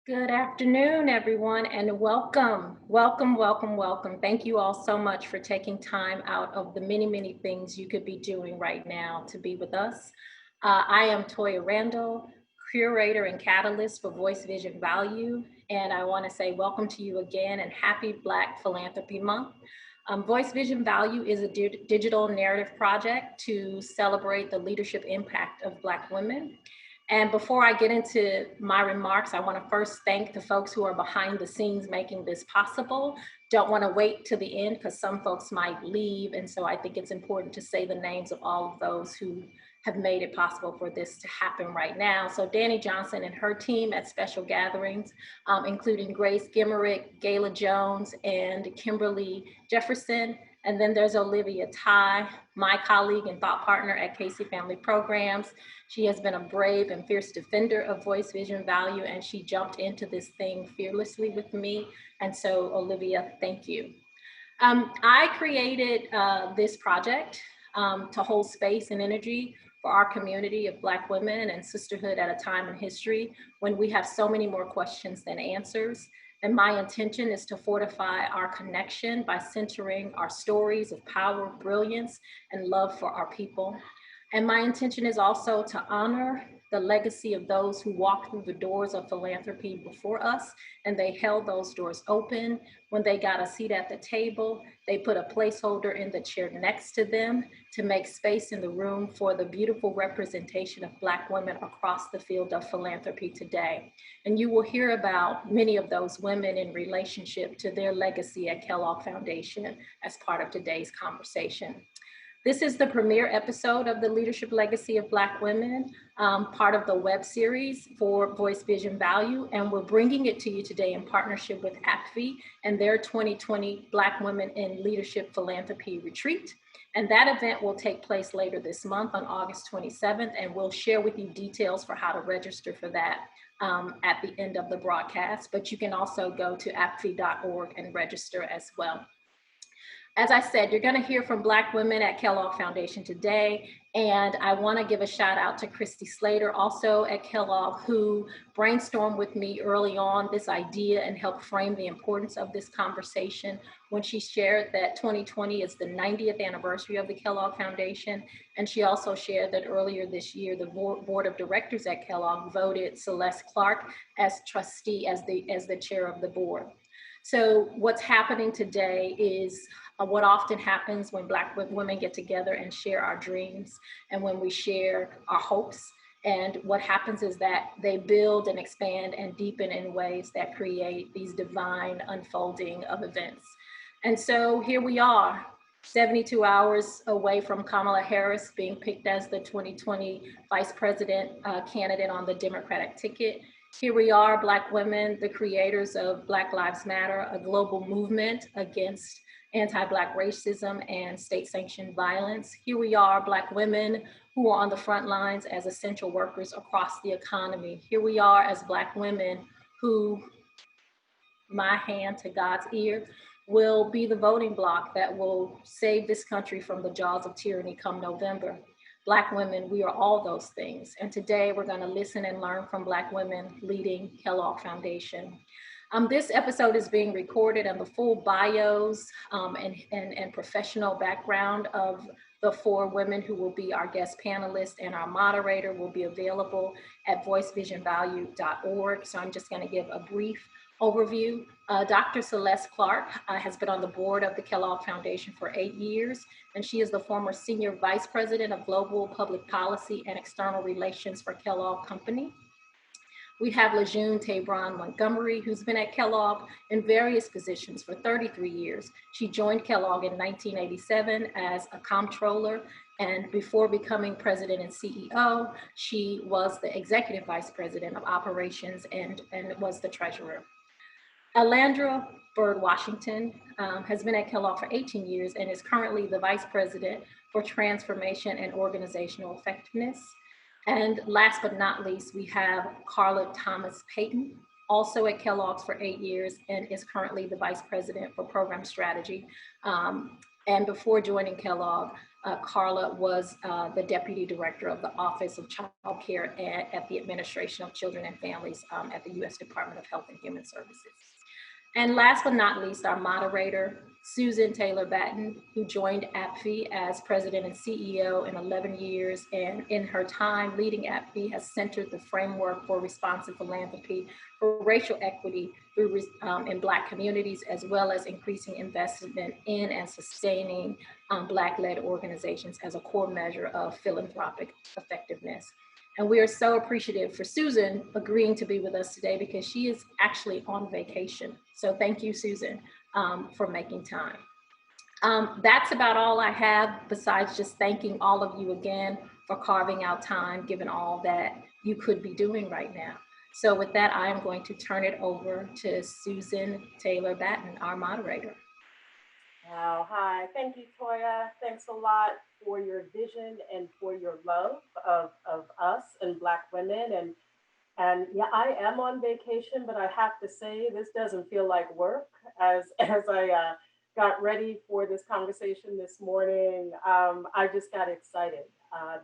Good afternoon, everyone, and welcome, welcome, welcome, welcome. Thank you all so much for taking time out of the many, many things you could be doing right now to be with us. I am Toya Randall, curator and catalyst for Voice Vision Value, and I want to say welcome to you again and happy Black Philanthropy Month. Voice Vision Value is a digital narrative project to celebrate the leadership impact of Black women. And before I get into my remarks, I want to first thank the folks who are behind the scenes making this possible. Don't want to wait to the end because some folks might leave. And so I think it's important to say the names of all of those who have made it possible for this to happen right now. So Danny Johnson and her team at Special Gatherings, including Grace Gimmerick, Gayla Jones, and Kimberly Jefferson. And then there's Olivia Ty, my colleague and thought partner at Casey Family Programs. She has been a brave and fierce defender of voice, vision, value, and she jumped into this thing fearlessly with me. And so, Olivia, thank you. I created this project to hold space and energy for our community of Black women and sisterhood at a time in history when we have so many more questions than answers. And my intention is to fortify our connection by centering our stories of power, brilliance, and love for our people. And my intention is also to honor the legacy of those who walked through the doors of philanthropy before us, and they held those doors open. When they got a seat at the table, they put a placeholder in the chair next to them to make space in the room for the beautiful representation of Black women across the field of philanthropy today. And you will hear about many of those women in relationship to their legacy at Kellogg Foundation as part of today's conversation. This is the premiere episode of the Leadership Legacy of Black Women, part of the web series for Voice Vision Value, and we're bringing it to you today in partnership with APFI and their 2020 Black Women in Leadership Philanthropy Retreat. And that event will take place later this month on August 27th, and we'll share with you details for how to register for that at the end of the broadcast, but you can also go to apfi.org and register as well. As I said, you're going to hear from Black women at Kellogg Foundation today, and I want to give a shout out to Christy Slater, also at Kellogg, who brainstormed with me early on this idea and helped frame the importance of this conversation when she shared that 2020 is the 90th anniversary of the Kellogg Foundation, and she also shared that earlier this year, the board of directors at Kellogg voted Celeste Clark as trustee, as the chair of the board. So what's happening today is what often happens when Black women get together and share our dreams and when we share our hopes. And what happens is that they build and expand and deepen in ways that create these divine unfolding of events. And so here we are, 72 hours away from Kamala Harris being picked as the 2020 vice president candidate on the Democratic ticket. Here we are, Black women, the creators of Black Lives Matter, a global movement against anti-Black racism and state-sanctioned violence. Here we are, Black women who are on the front lines as essential workers across the economy. Here we are as Black women who, my hand to God's ear, will be the voting bloc that will save this country from the jaws of tyranny come November. Black women, we are all those things. And today we're going to listen and learn from Black women leading Kellogg Foundation. This episode is being recorded, and the full bios and professional background of the four women who will be our guest panelists and our moderator will be available at voicevisionvalue.org. So I'm just going to give a brief overview. Dr. Celeste Clark has been on the board of the Kellogg Foundation for 8 years, and she is the former Senior Vice President of Global Public Policy and External Relations for Kellogg Company. We have Lejeune Tabron Montgomery, who's been at Kellogg in various positions for 33 years. She joined Kellogg in 1987 as a comptroller, and before becoming president and CEO, she was the executive vice president of operations and was the treasurer. Alandra Bird Washington has been at Kellogg for 18 years and is currently the vice president for transformation and organizational effectiveness. And last but not least, we have Carla Thomas Payton, also at Kellogg's for 8 years and is currently the vice president for program strategy. And before joining Kellogg, Carla was the Deputy Director of the Office of Child Care at the Administration of Children and Families at the U.S. Department of Health and Human Services. And last but not least, our moderator, Susan Taylor Batten, who joined APFI as president and CEO in 11 years. And in her time leading APFI has centered the framework for responsive philanthropy for racial equity through in Black communities, as well as increasing investment in and sustaining Black-led organizations as a core measure of philanthropic effectiveness. And we are so appreciative for Susan agreeing to be with us today because she is actually on vacation. So thank you, Susan, for making time. That's about all I have, besides just thanking all of you again for carving out time, given all that you could be doing right now. So with that, I am going to turn it over to Susan Taylor Batten, our moderator. Wow, hi, thank you, Toya. Thanks a lot for your vision and for your love of us and Black women. And yeah, I am on vacation, but I have to say this doesn't feel like work. As I got ready for this conversation this morning, I just got excited.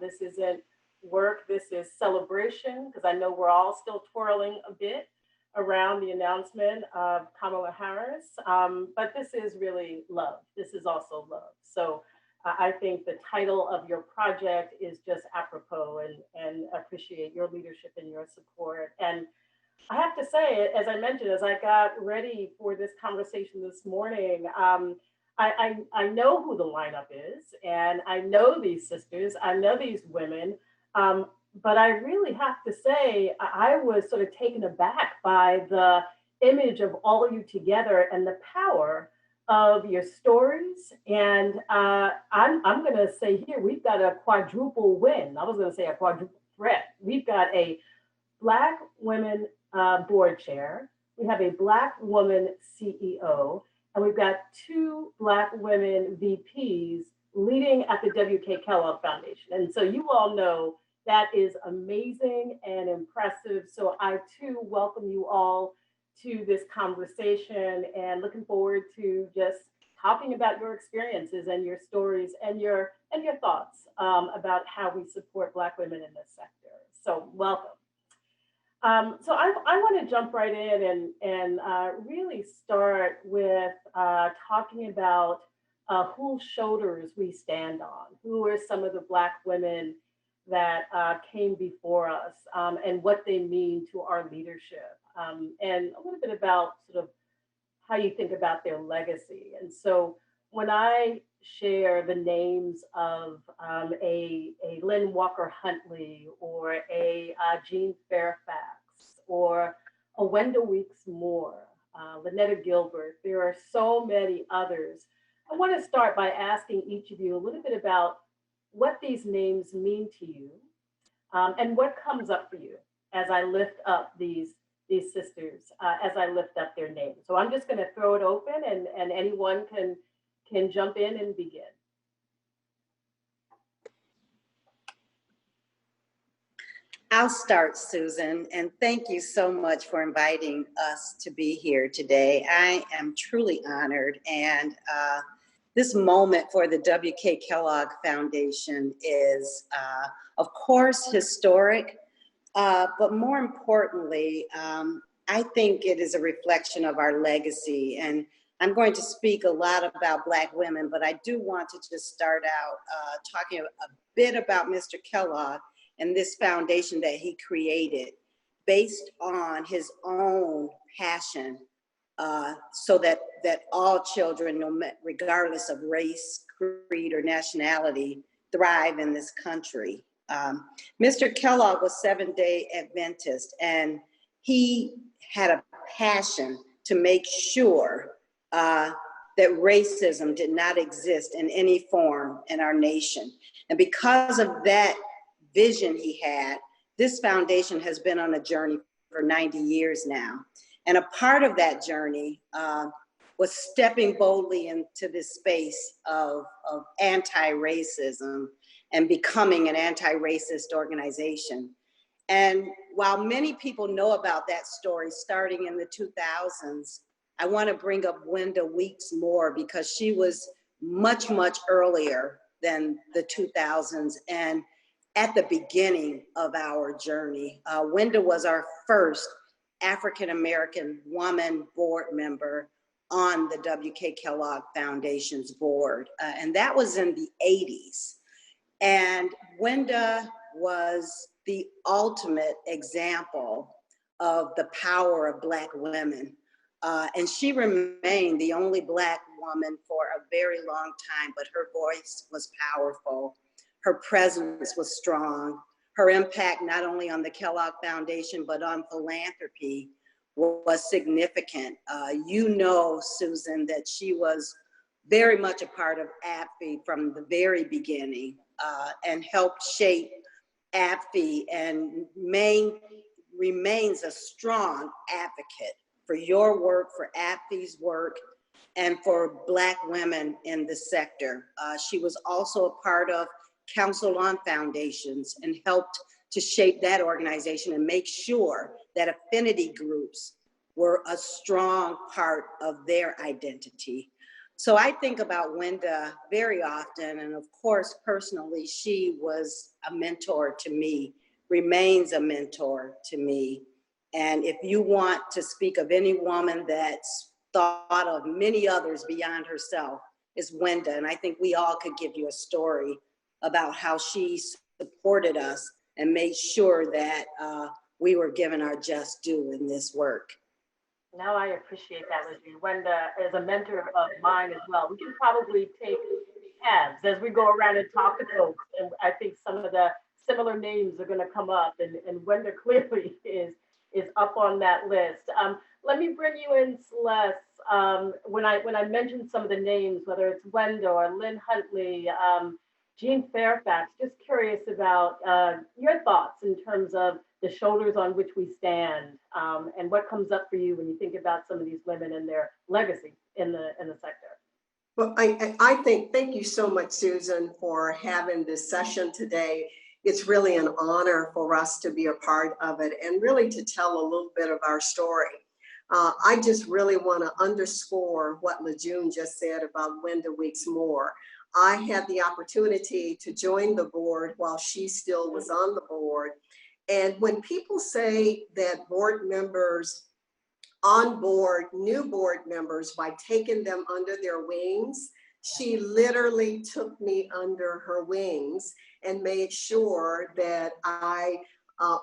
This isn't work, this is celebration, because I know we're all still twirling a bit around the announcement of Kamala Harris, but this is really love. This is also love. So I think the title of your project is just apropos, and appreciate your leadership and your support. And I have to say, as I mentioned, as I got ready for this conversation this morning, I know who the lineup is, and I know these sisters, I know these women, but I really have to say, I was sort of taken aback by the image of all of you together and the power of your stories. And I'm going to say here, we've got a quadruple win. I was going to say a quadruple threat. We've got a Black women board chair. We have a Black woman CEO, and we've got 2 Black women VPs leading at the W.K. Kellogg Foundation. And so you all know that is amazing and impressive. So I too welcome you all to this conversation, and looking forward to just talking about your experiences and your stories and your thoughts about how we support Black women in this sector. So welcome. So I want to jump right in and really start with talking about whose shoulders we stand on, who are some of the Black women that came before us, and what they mean to our leadership, and a little bit about sort of how you think about their legacy. And so when I share the names of a Lynn Walker Huntley, or a Jean Fairfax, or a Wendell Weeks Moore, Lynetta Gilbert, there are so many others. I want to start by asking each of you a little bit about what these names mean to you, and what comes up for you as I lift up these sisters, as I lift up their names. So I'm just going to throw it open, and anyone can jump in and begin. I'll start, Susan, and thank you so much for inviting us to be here today. I am truly honored, and this moment for the W.K. Kellogg Foundation is, of course, historic, but more importantly, I think it is a reflection of our legacy. And I'm going to speak a lot about Black women, but I do want to just start out talking a bit about Mr. Kellogg and this foundation that he created based on his own passion, so that all children, regardless of race, creed, or nationality, thrive in this country. Mr. Kellogg was Seventh-day Adventist, and he had a passion to make sure that racism did not exist in any form in our nation. And because of that vision he had, this foundation has been on a journey for 90 years now. And a part of that journey was stepping boldly into this space of anti-racism and becoming an anti-racist organization. And while many people know about that story starting in the 2000s, I want to bring up Wendell Weeks Moore, because she was much, much earlier than the 2000s and at the beginning of our journey. Wenda was our first African-American woman board member on the W.K. Kellogg Foundation's board. And that was in the 80s. And Wenda was the ultimate example of the power of Black women. And she remained the only Black woman for a very long time, but her voice was powerful. Her presence was strong. Her impact, not only on the Kellogg Foundation, but on philanthropy, was significant. You know, Susan, that she was very much a part of AFFE from the very beginning and helped shape AFFE and remains a strong advocate for your work, for AFFE's work, and for Black women in the sector. She was also a part of Council on Foundations and helped to shape that organization and make sure that affinity groups were a strong part of their identity. So I think about Wenda very often, and of course, personally, she was a mentor to me, remains a mentor to me. And if you want to speak of any woman that's thought of many others beyond herself, is Wenda. And I think we all could give you a story about how she supported us and made sure that we were given our just due in this work. Now I appreciate that, Lejeune. Wenda is a mentor of mine as well. We can probably take tabs as we go around and talk to folks. And I think some of the similar names are going to come up. And Wenda clearly is up on that list. Let me bring you in, Celeste. When I mentioned some of the names, whether it's Wenda or Lynn Huntley, Jean Fairfax, just curious about your thoughts in terms of the shoulders on which we stand, and what comes up for you when you think about some of these women and their legacy in the sector. Well, I think, thank you so much, Susan, for having this session today. It's really an honor for us to be a part of it and really to tell a little bit of our story. I just really want to underscore what Lejeune just said about Wenda Weeks Moore. I had the opportunity to join the board while she still was on the board. And when people say that board members onboard new board members by taking them under their wings, she literally took me under her wings and made sure that I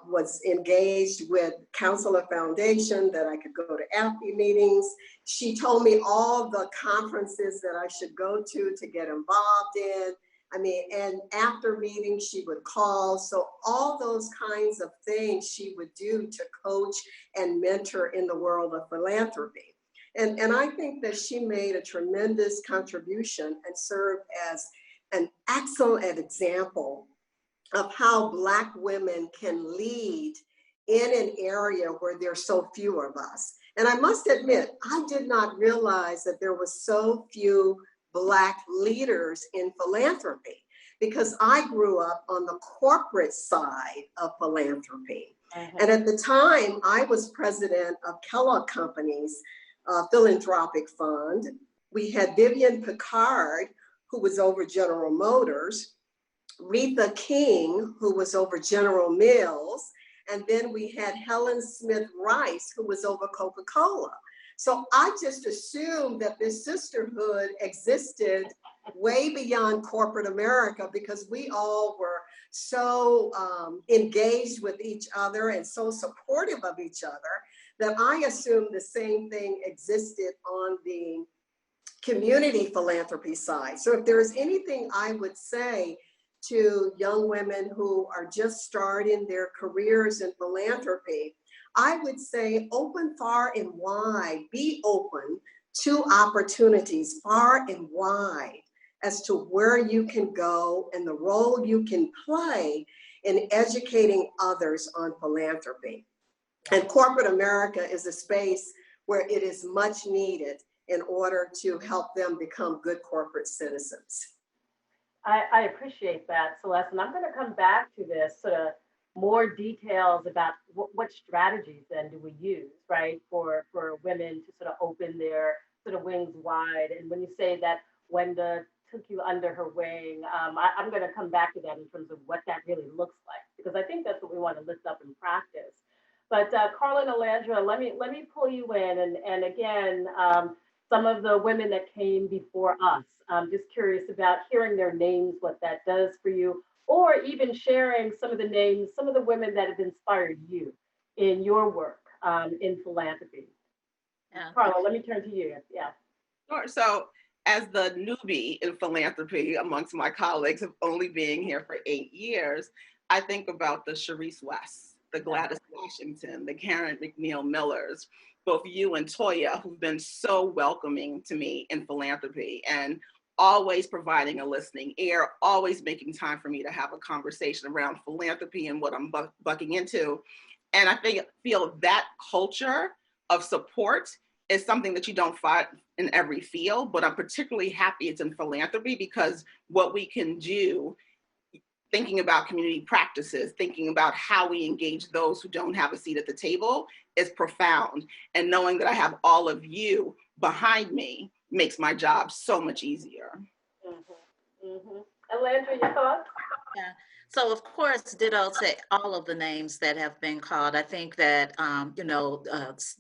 was engaged with Council of Foundation, that I could go to AFFE meetings. She told me all the conferences that I should go to get involved in. I mean, and after meetings, she would call. So all those kinds of things she would do to coach and mentor in the world of philanthropy. And I think that she made a tremendous contribution and served as an excellent example of how Black women can lead in an area where there's so few of us. And I must admit, I did not realize that there was so few Black leaders in philanthropy, because I grew up on the corporate side of philanthropy. And at the time, I was president of Kellogg Company's philanthropic fund. We had Vivian Pickard, who was over General Motors, Retha King, who was over General Mills, and then we had Helen Smith Rice, who was over Coca-Cola. So I just assumed that this sisterhood existed way beyond corporate America, because we all were so engaged with each other and so supportive of each other that I assumed the same thing existed on the community philanthropy side. So if there is anything I would say to young women who are just starting their careers in philanthropy, I would say open far and wide, be open to opportunities far and wide as to where you can go and the role you can play in educating others on philanthropy. And corporate America is a space where it is much needed in order to help them become good corporate citizens. I appreciate that, Celeste, and I'm going to come back to this sort of more details about what strategies then do we use, right, for women to sort of open their sort of wings wide. And when you say that Wenda took you under her wing. I'm going to come back to that in terms of what that really looks like, because I think that's what we want to lift up in practice. But Carla and Alandra, let me pull you in, and again, some of the women that came before us. I'm just curious about hearing their names, what that does for you, or even sharing some of the names, some of the women that have inspired you in your work in philanthropy. Yeah. Carla, let me turn to you. Yeah. Sure. So, as the newbie in philanthropy amongst my colleagues of only being here for 8 years, I think about the Sharice West, the Gladys Washington, the Karen McNeil Millers, both you and Toya, who've been so welcoming to me in philanthropy and always providing a listening ear, always making time for me to have a conversation around philanthropy and what I'm bucking into. And I feel that culture of support is something that you don't find in every field, but I'm particularly happy it's in philanthropy, because what we can do, thinking about community practices, thinking about how we engage those who don't have a seat at the table, is profound. And knowing that I have all of you behind me makes my job so much easier. Mm-hmm. Mm-hmm. Alandra, your thoughts? Yeah. So of course, ditto to all of the names that have been called. I think that,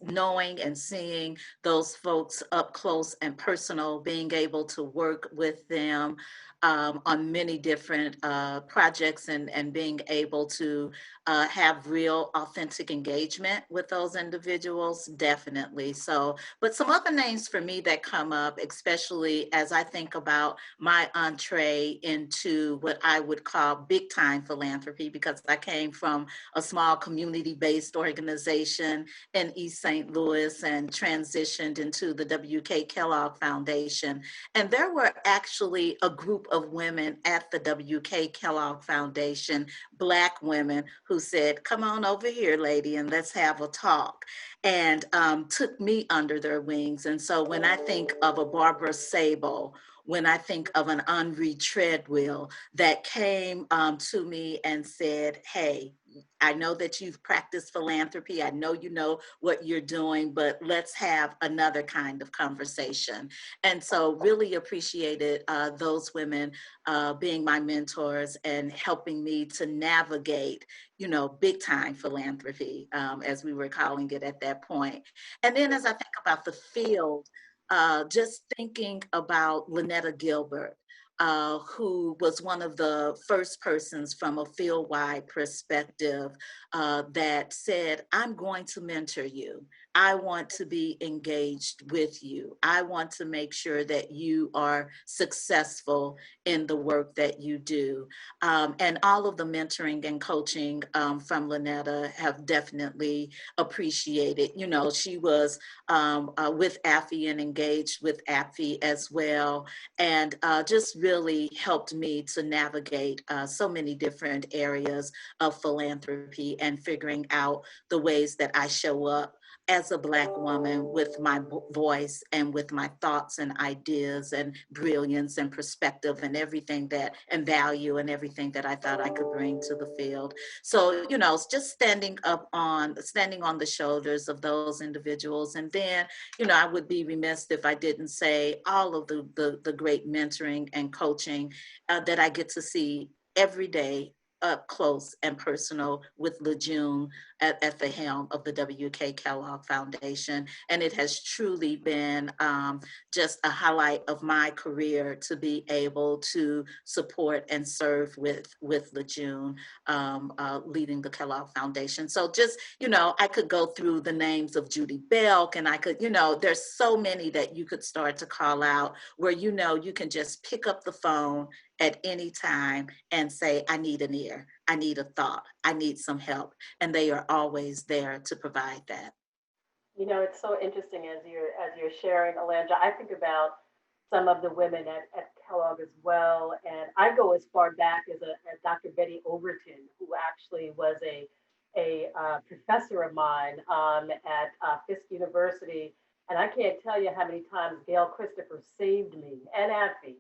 knowing and seeing those folks up close and personal, being able to work with them on many different projects, and being able to have real authentic engagement with those individuals, definitely. So, but some other names for me that come up, especially as I think about my entree into what I would call big time philanthropy, because I came from a small community-based organization in East St. Louis and transitioned into the W.K. Kellogg Foundation. And there were actually a group of women at the W.K. Kellogg Foundation, Black women, who said, "Come on over here, lady, and let's have a talk," and took me under their wings. And so when I think of a Barbara Sable, when I think of an Henri Treadwell that came to me and said, "Hey, I know that you've practiced philanthropy. I know you know what you're doing, but let's have another kind of conversation." And so really appreciated those women being my mentors and helping me to navigate, big time philanthropy, as we were calling it at that point. And then as I think about the field, just thinking about Lynetta Gilbert, who was one of the first persons from a field-wide perspective that said, "I'm going to mentor you. I want to be engaged with you. I want to make sure that you are successful in the work that you do." And all of the mentoring and coaching from Lynetta have definitely appreciated. She was with AFI and engaged with AFI as well, and just really helped me to navigate so many different areas of philanthropy and figuring out the ways that I show up as a Black woman with my voice and with my thoughts and ideas and brilliance and perspective and everything and value and everything that I thought I could bring to the field. So, it's just standing on the shoulders of those individuals. And then, I would be remiss if I didn't say all of the great mentoring and coaching that I get to see every day up close and personal with Lejeune at the helm of the W.K. Kellogg Foundation. And it has truly been just a highlight of my career to be able to support and serve with Lejeune, leading the Kellogg Foundation. So just, I could go through the names of Judy Belk, and I could, there's so many that you could start to call out where, you can just pick up the phone at any time and say, "I need an ear, I need a thought, I need some help." And they are always there to provide that. It's so interesting as you're sharing, Alandra. I think about some of the women at Kellogg as well, and I go as far back as Dr. Betty Overton, who actually was a professor of mine at Fisk University. And I can't tell you how many times Gail Christopher saved me and Abby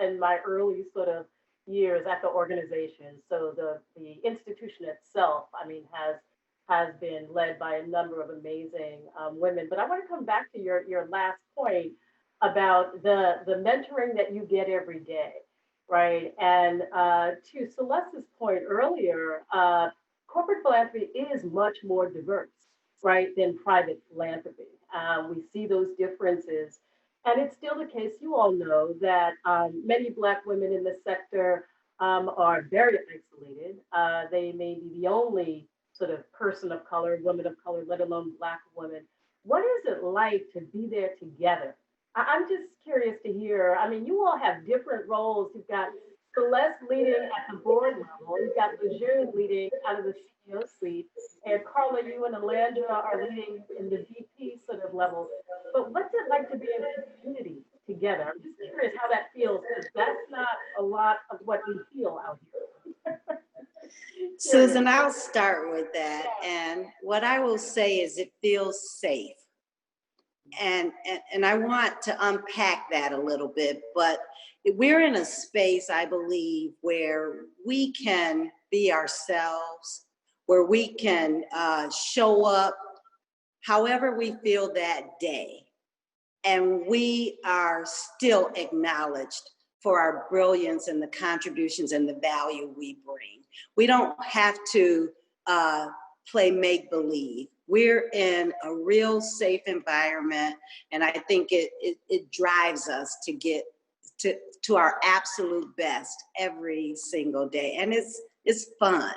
in my early sort of years at the organization. So the institution itself, I mean, has been led by a number of amazing women. But I want to come back to your last point about the mentoring that you get every day, right? And to Celeste's point earlier, corporate philanthropy is much more diverse, right, than private philanthropy. We see those differences. And it's still the case, you all know, that many Black women in the sector are very isolated. They may be the only sort of person of color, woman of color, let alone Black women. What is it like to be there together? I'm just curious to hear. I mean, you all have different roles. You've got Celeste leading at the board level. You've got Lejeune leading out of the CEO suite. And Carla, you and Alondra are leading in the VP sort of level. But what's it like to be in a community together? I'm just curious how that feels, because that's not a lot of what we feel out here. Susan, I'll start with that. And what I will say is it feels safe. And I want to unpack that a little bit, but we're in a space, I believe, where we can be ourselves, where we can show up however we feel that day. And we are still acknowledged for our brilliance and the contributions and the value we bring. We don't have to play make-believe. We're in a real safe environment, and I think it drives us to get to our absolute best every single day. And it's fun.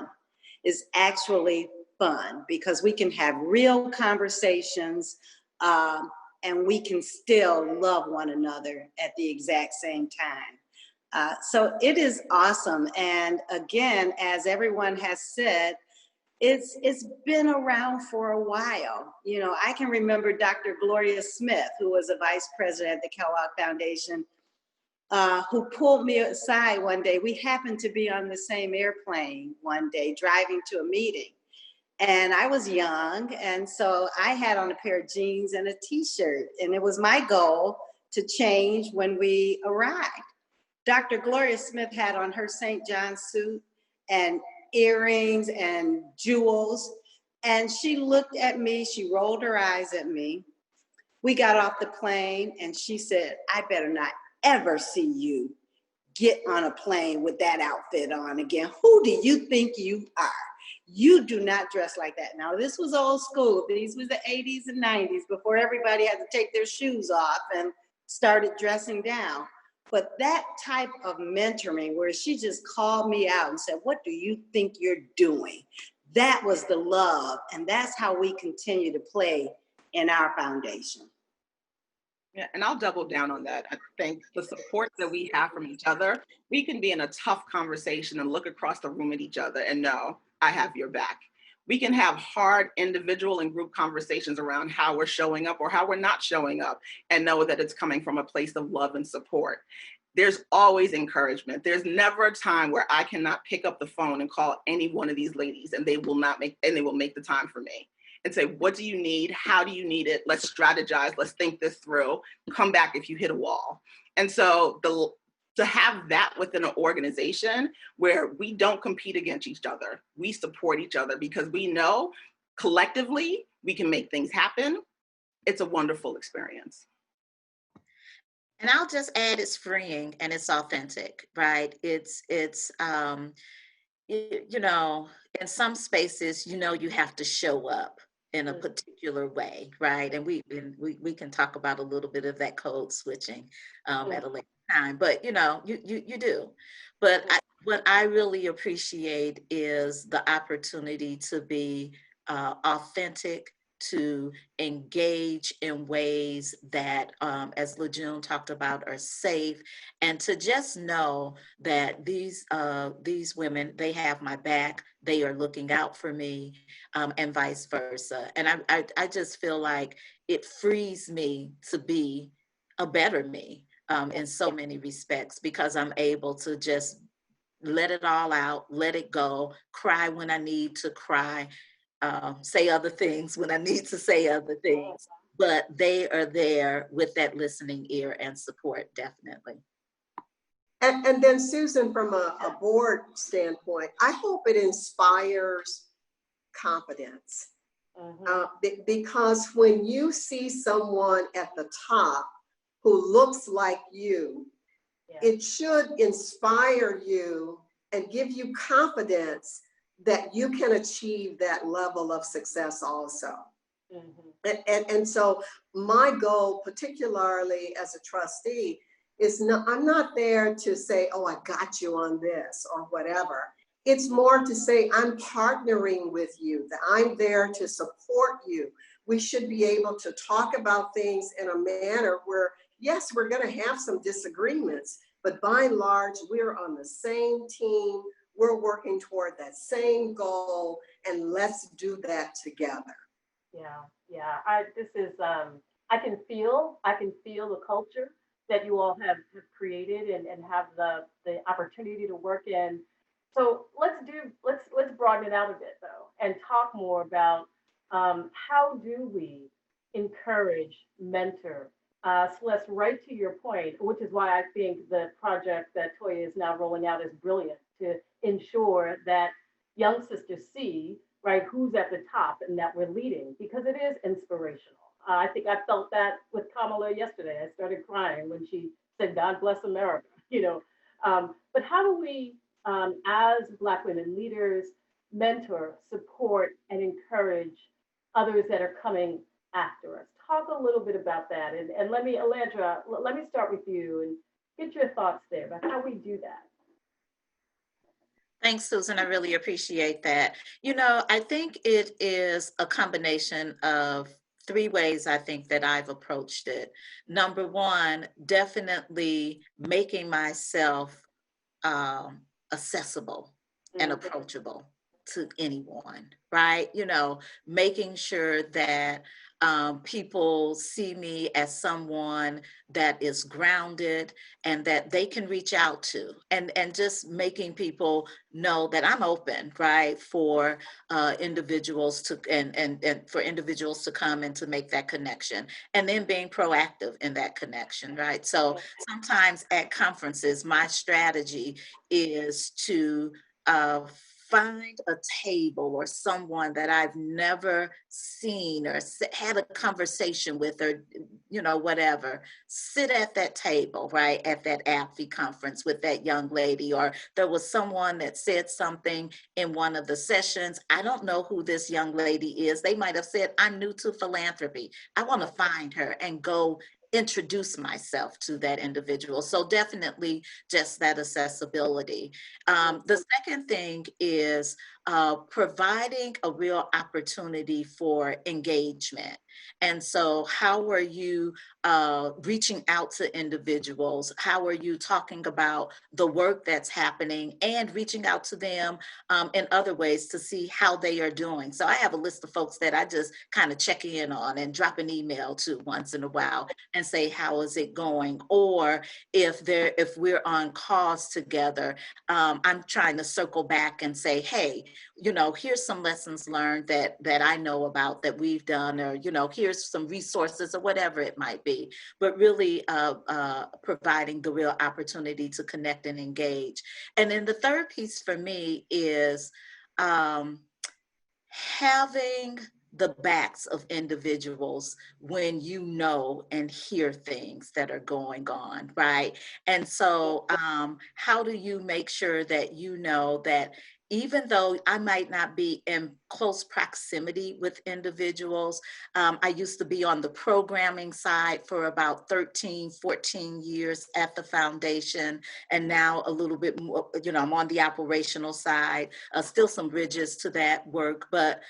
It's actually fun because we can have real conversations and we can still love one another at the exact same time. So it is awesome. And again, as everyone has said, it's been around for a while. You know, I can remember Dr. Gloria Smith, who was a vice president at the Kellogg Foundation, who pulled me aside one day. We happened to be on the same airplane one day, driving to a meeting. And I was young, and so I had on a pair of jeans and a t-shirt, and it was my goal to change when we arrived. Dr. Gloria Smith had on her St. John's suit and earrings and jewels, and she looked at me, she rolled her eyes at me. We got off the plane, and she said, "I better not ever see you get on a plane with that outfit on again. Who do you think you are? You do not dress like that." Now, this was old school. These was the 80s and 90s before everybody had to take their shoes off and started dressing down. But that type of mentoring where she just called me out and said, "What do you think you're doing?" That was the love. And that's how we continue to play in our foundation. Yeah, and I'll double down on that. I think the support that we have from each other, we can be in a tough conversation and look across the room at each other and know, I have your back. We can have hard individual and group conversations around how we're showing up or how we're not showing up and know that it's coming from a place of love and support. There's always encouragement. There's never a time where I cannot pick up the phone and call any one of these ladies and they will make the time for me and say, "What do you need? How do you need it? Let's strategize. Let's think this through. Come back if you hit a wall." And so to have that within an organization where we don't compete against each other, we support each other because we know collectively we can make things happen. It's a wonderful experience. And I'll just add, it's freeing and it's authentic, right? You know, in some spaces, you know, you have to show up in a particular way, right? And we can talk about a little bit of that code switching at a later time, but you know, you do. But what I really appreciate is the opportunity to be authentic, to engage in ways that, as Lejeune talked about, are safe, and to just know that these women, they have my back, they are looking out for me, and vice versa. And I just feel like it frees me to be a better me in so many respects, because I'm able to just let it all out, let it go, cry when I need to cry, say other things when I need to say other things, but they are there with that listening ear and support, definitely. And then Susan, from a board standpoint, I hope it inspires confidence. Because when you see someone at the top who looks like you, Yeah. it should inspire you and give you confidence that you can achieve that level of success also. And so my goal, particularly as a trustee, is I'm not there to say, oh, I got you on this or whatever. It's more to say, I'm partnering with you, that I'm there to support you. We should be able to talk about things in a manner where, yes, we're going to have some disagreements, but by and large, we're on the same team. We're working toward that same goal, and let's do that together. Yeah. I can feel the culture that you all have created and have the opportunity to work in. So let's broaden it out a bit though, and talk more about how do we encourage, mentor. Celeste, right to your point, which is why I think the project that Toya is now rolling out is brilliant to ensure that young sisters see, right, who's at the top and that we're leading, because it is inspirational. I think I felt that with Kamala yesterday. I started crying when she said, God bless America, you know. But how do we, as Black women leaders, mentor, support, and encourage others that are coming after us? Talk a little bit about that. And let me, Alandra, let me start with you and get your thoughts there about how we do that. Thanks, Susan. I really appreciate that. You know, I think it is a combination of three ways I think that I've approached it. Number one, definitely making myself accessible and approachable to anyone, right? You know, making sure that people see me as someone that is grounded and that they can reach out to, and just making people know that I'm open, right, for individuals to and for individuals to come and to make that connection, and then being proactive in that connection, right? So sometimes at conferences, my strategy is to find a table or someone that I've never seen or had a conversation with, or, you know, whatever, sit at that table, right, at that AFI conference with that young lady, or there was someone that said something in one of the sessions. I don't know who this young lady is. They might have said, I'm new to philanthropy. I want to find her and go introduce myself to that individual. So definitely just that accessibility. The second thing is providing a real opportunity for engagement. And so how are you reaching out to individuals? How are you talking about the work that's happening and reaching out to them in other ways to see how they are doing? So I have a list of folks that I just kind of check in on and drop an email to once in a while and say, how is it going? Or if we're on calls together, I'm trying to circle back and say, hey, you know, here's some lessons learned that I know about that we've done, or, you know, here's some resources or whatever it might be, but really providing the real opportunity to connect and engage. And then the third piece for me is having the backs of individuals when you know and hear things that are going on, right? And so how do you make sure that you know that even though I might not be in close proximity with individuals, I used to be on the programming side for about 13, 14 years at the foundation. And now a little bit more, you know, I'm on the operational side, still some bridges to that work. But,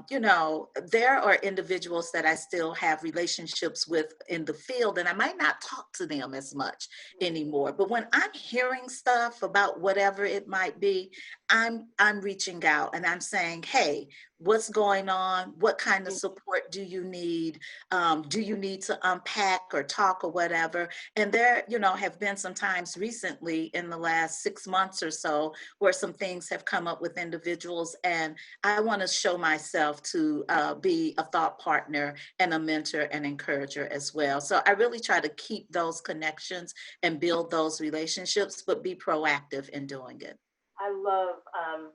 you know, there are individuals that I still have relationships with in the field, and I might not talk to them as much anymore. But when I'm hearing stuff about whatever it might be, I'm reaching out and I'm saying, hey, what's going on? What kind of support do you need? Do you need to unpack or talk or whatever? And there, you know, have been some times recently in the last 6 months or so where some things have come up with individuals, and I want to show myself to be a thought partner and a mentor and encourager as well. So I really try to keep those connections and build those relationships, but be proactive in doing it. I love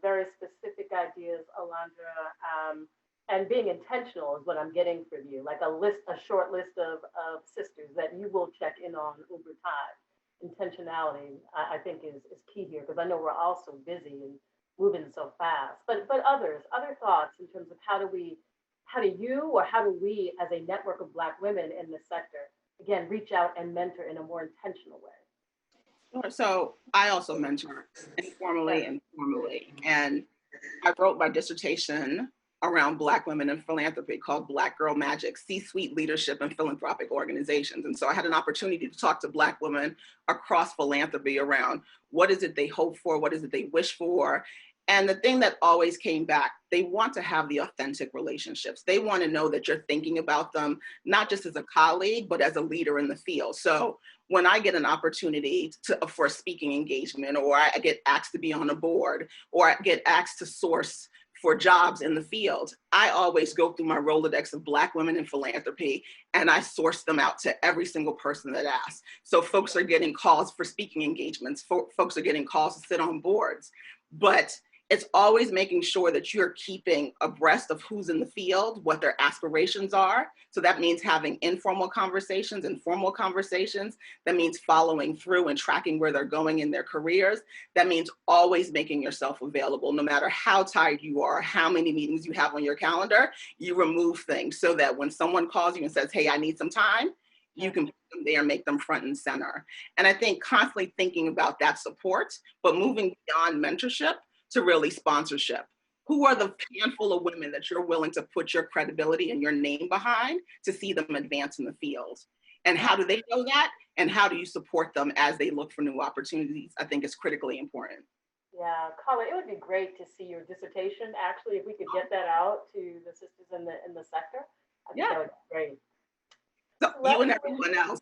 very specific ideas, Alondra. and being intentional is what I'm getting from you, like a short list of sisters that you will check in on over time. Intentionality, I think is key here, because I know we're all so busy and moving so fast. But other thoughts in terms of how do you or how do we as a network of Black women in this sector, again, reach out and mentor in a more intentional way? Sure. So I also mentor informally and formally. And I wrote my dissertation around Black women in philanthropy called Black Girl Magic, C-Suite Leadership in Philanthropic Organizations. And so I had an opportunity to talk to Black women across philanthropy around what is it they hope for, what is it they wish for. And the thing that always came back, they want to have the authentic relationships. They want to know that you're thinking about them, not just as a colleague, but as a leader in the field. So when I get an opportunity for a speaking engagement, or I get asked to be on a board, or I get asked to source for jobs in the field, I always go through my Rolodex of Black women in philanthropy, and I source them out to every single person that asks. So folks are getting calls for speaking engagements, folks are getting calls to sit on boards, but it's always making sure that you're keeping abreast of who's in the field, what their aspirations are. So that means having informal conversations and formal conversations. That means following through and tracking where they're going in their careers. That means always making yourself available, no matter how tired you are, how many meetings you have on your calendar, you remove things so that when someone calls you and says, hey, I need some time, you can put them there and make them front and center. And I think constantly thinking about that support, but moving beyond mentorship to really sponsorship. Who are the handful of women that you're willing to put your credibility and your name behind to see them advance in the field? And how do they know that? And how do you support them as they look for new opportunities? I think is critically important. Yeah, Carla, it would be great to see your dissertation. Actually, if we could get that out to the sisters in the sector, I think that would be great. So you and everyone else.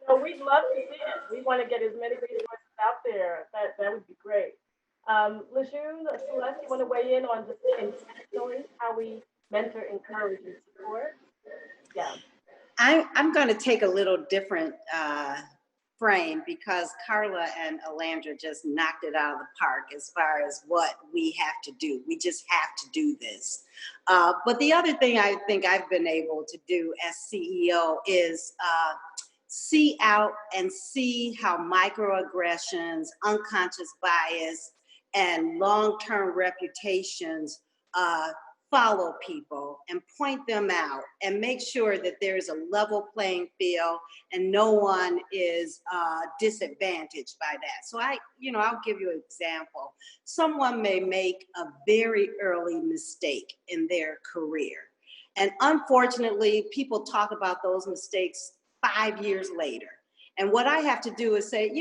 So we'd love to see it. We want to get as many resources out there. That would be great. Lejeune, Celeste, you want to weigh in on just intentionally how we mentor, encourage, and support? Yeah. I'm going to take a little different frame, because Carla and Alandra just knocked it out of the park as far as what we have to do. We just have to do this. But the other thing I think I've been able to do as CEO is see out and see how microaggressions, unconscious bias, and long-term reputations follow people, and point them out and make sure that there's a level playing field and no one is disadvantaged by that. So I'll give you an example. Someone may make a very early mistake in their career. And unfortunately, people talk about those mistakes 5 years later. And what I have to do is say,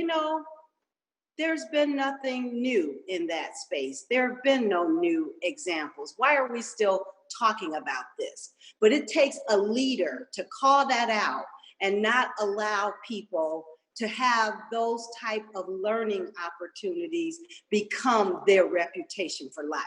there's been nothing new in that space. There have been no new examples. Why are we still talking about this? But it takes a leader to call that out and not allow people to have those type of learning opportunities become their reputation for life.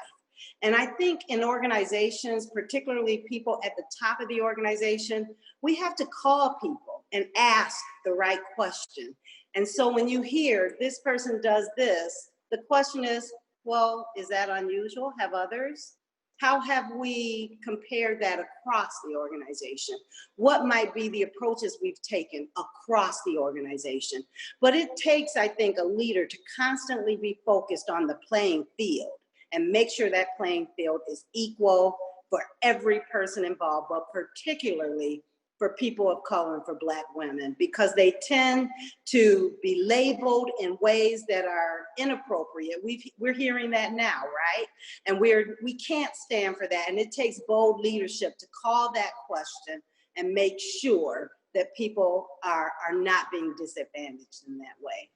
And I think in organizations, particularly people at the top of the organization, we have to call people and ask the right question. And so when you hear this person does this, the question is, well, is that unusual? Have others? How have we compared that across the organization? What might be the approaches we've taken across the organization? But it takes, I think, a leader to constantly be focused on the playing field and make sure that playing field is equal for every person involved, but particularly for people of color and for Black women, because they tend to be labeled in ways that are inappropriate. We're hearing that now, right? And we can't stand for that. And it takes bold leadership to call that question and make sure that people are not being disadvantaged in that way.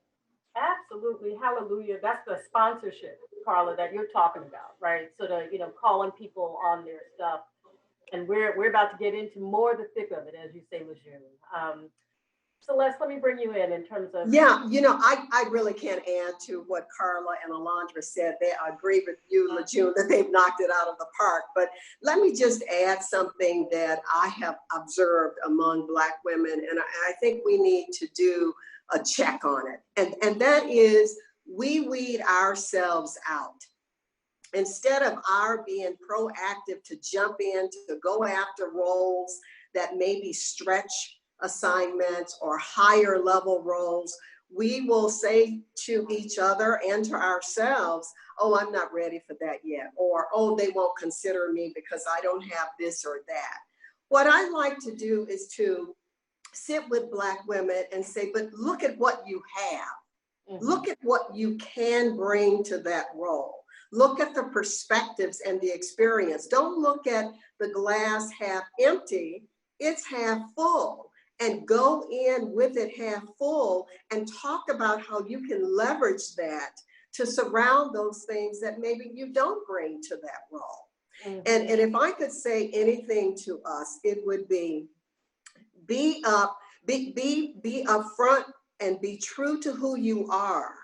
Absolutely, hallelujah. That's the sponsorship, Carla, that you're talking about, right? So calling people on their stuff. And we're about to get into more of the thick of it, as you say, Lejeune. Celeste, let me bring you in terms of. Yeah, I really can't add to what Carla and Alondra said. I agree with you, Lejeune, that they've knocked it out of the park. But let me just add something that I have observed among Black women, and I think we need to do a check on it. And that is, we weed ourselves out. Instead of our being proactive to jump in, to go after roles that maybe stretch assignments or higher level roles, we will say to each other and to ourselves, oh, I'm not ready for that yet. Or, oh, they won't consider me because I don't have this or that. What I like to do is to sit with Black women and say, but look at what you have. Look at what you can bring to that role. Look at the perspectives and the experience. Don't look at the glass half empty, it's half full. And go in with it half full and talk about how you can leverage that to surround those things that maybe you don't bring to that role. And if I could say anything to us, it would be upfront and be true to who you are,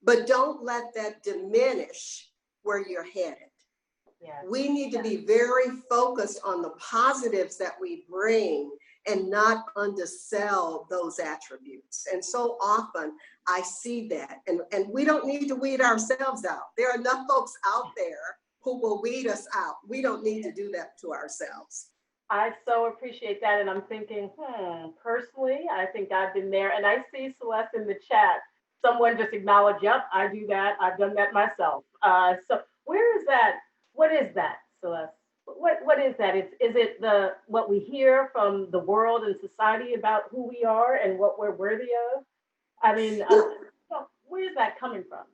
but don't let that diminish where you're headed. Yes. We need to be very focused on the positives that we bring and not undersell those attributes. And so often I see that, and we don't need to weed ourselves out. There are enough folks out there who will weed us out. We don't need to do that to ourselves. I so appreciate that. And I'm thinking, personally, I think I've been there. And I see Celeste in the chat. Someone just acknowledged, yep, I do that. I've done that myself. So where is that? What is that, Celeste? What is that? Is it what we hear from the world and society about who we are and what we're worthy of? I mean, where is that coming from?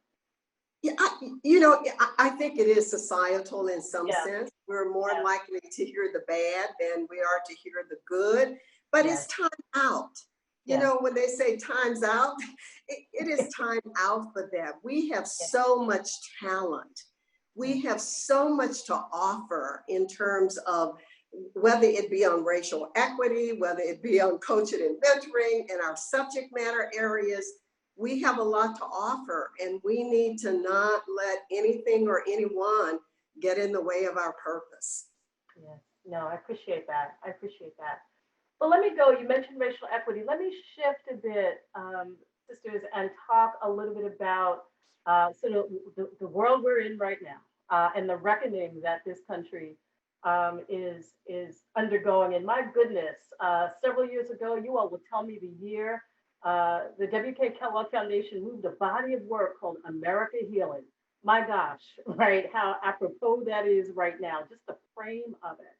Yeah, I think it is societal in some sense. We're more likely to hear the bad than we are to hear the good, but it's time out. You know, when they say time's out, it is time out for that. We have so much talent. We have so much to offer in terms of whether it be on racial equity, whether it be on coaching and mentoring, and our subject matter areas. We have a lot to offer, and we need to not let anything or anyone get in the way of our purpose. Yes, no, I appreciate that. But let me go, you mentioned racial equity. Let me shift a bit, sisters, and talk a little bit about sort of the world we're in right now and the reckoning that this country is undergoing. And my goodness, several years ago, you all would tell me the year, the W.K. Kellogg Foundation moved a body of work called America Healing. My gosh, right? How apropos that is right now, just the frame of it.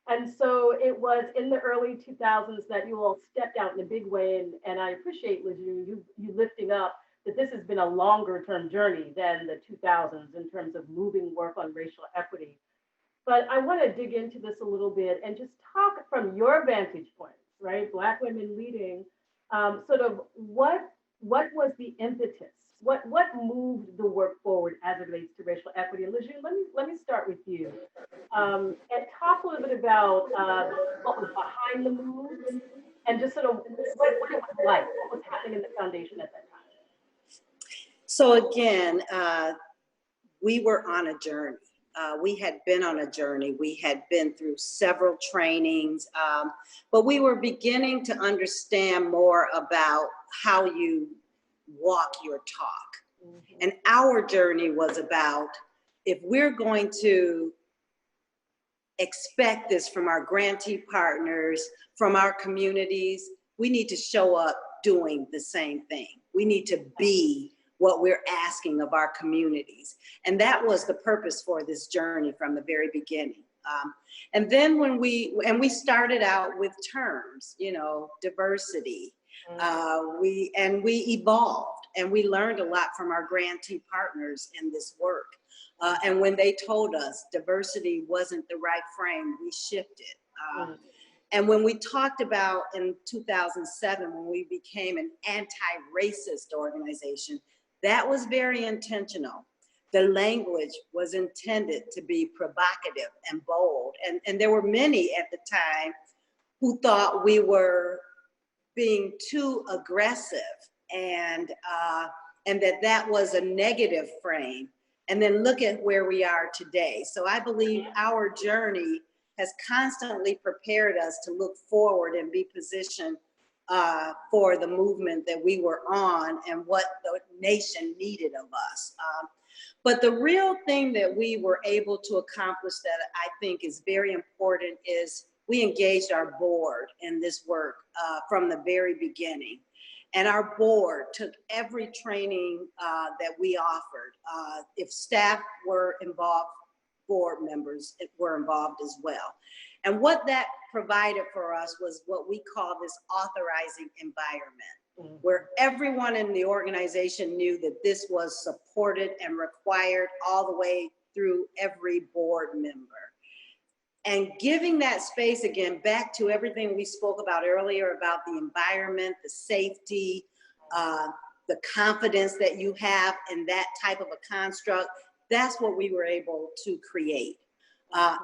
And so it was in the early 2000s that you all stepped out in a big way. And I appreciate, Lejeune, you lifting up that this has been a longer term journey than the 2000s in terms of moving work on racial equity. But I want to dig into this a little bit and just talk from your vantage point, right? Black women leading, sort of what was the impetus? What moved the work forward as it relates to racial equity? And Lejeune, let me start with you and talk a little bit about what was behind the move and just sort of what it was like, what was happening in the foundation at that time. So again, we were on a journey. We had been on a journey. We had been through several trainings, but we were beginning to understand more about how you walk your talk. Mm-hmm. And our journey was about, if we're going to expect this from our grantee partners, from our communities, we need to show up doing the same thing. We need to be what we're asking of our communities. And that was the purpose for this journey from the very beginning. And then when we started out with terms, diversity, we evolved and we learned a lot from our grantee partners in this work. And when they told us diversity wasn't the right frame, we shifted. And when we talked about in 2007, when we became an anti-racist organization, that was very intentional. The language was intended to be provocative and bold. And there were many at the time who thought we were being too aggressive and that was a negative frame. And then look at where we are today. So I believe our journey has constantly prepared us to look forward and be positioned for the movement that we were on and what the nation needed of us. But the real thing that we were able to accomplish that I think is very important is we engaged our board in this work from the very beginning. And our board took every training that we offered. If staff were involved, board members were involved as well. And what that provided for us was what we call this authorizing environment, where everyone in the organization knew that this was supported and required all the way through every board member. And giving that space, again, back to everything we spoke about earlier about the environment, the safety, the confidence that you have in that type of a construct, that's what we were able to create.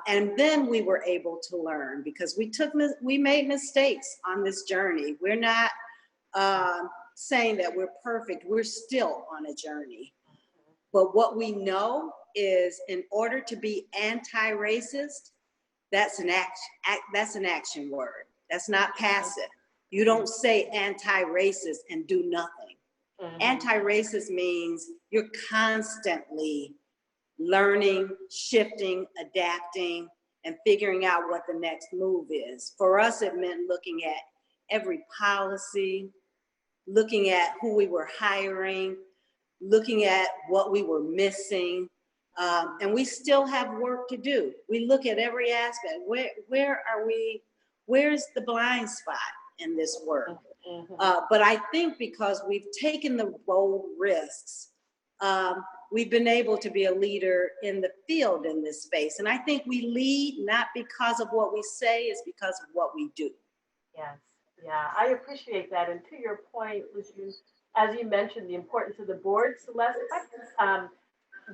And then we were able to learn because we made mistakes on this journey. We're not saying that we're perfect. We're still on a journey. But what we know is in order to be anti-racist, that's an action word. That's not passive. You don't say anti-racist and do nothing. Anti-racist means you're constantly learning, shifting, adapting, and figuring out what the next move is. For us, it meant looking at every policy, looking at who we were hiring, looking at what we were missing. And we still have work to do. We look at every aspect. Where are we? Where's the blind spot in this work? But I think because we've taken the bold risks, we've been able to be a leader in the field in this space. And I think we lead not because of what we say, it's because of what we do. Yes, yeah, I appreciate that. And to your point, Lejeune, as you mentioned, the importance of the board, Celeste, I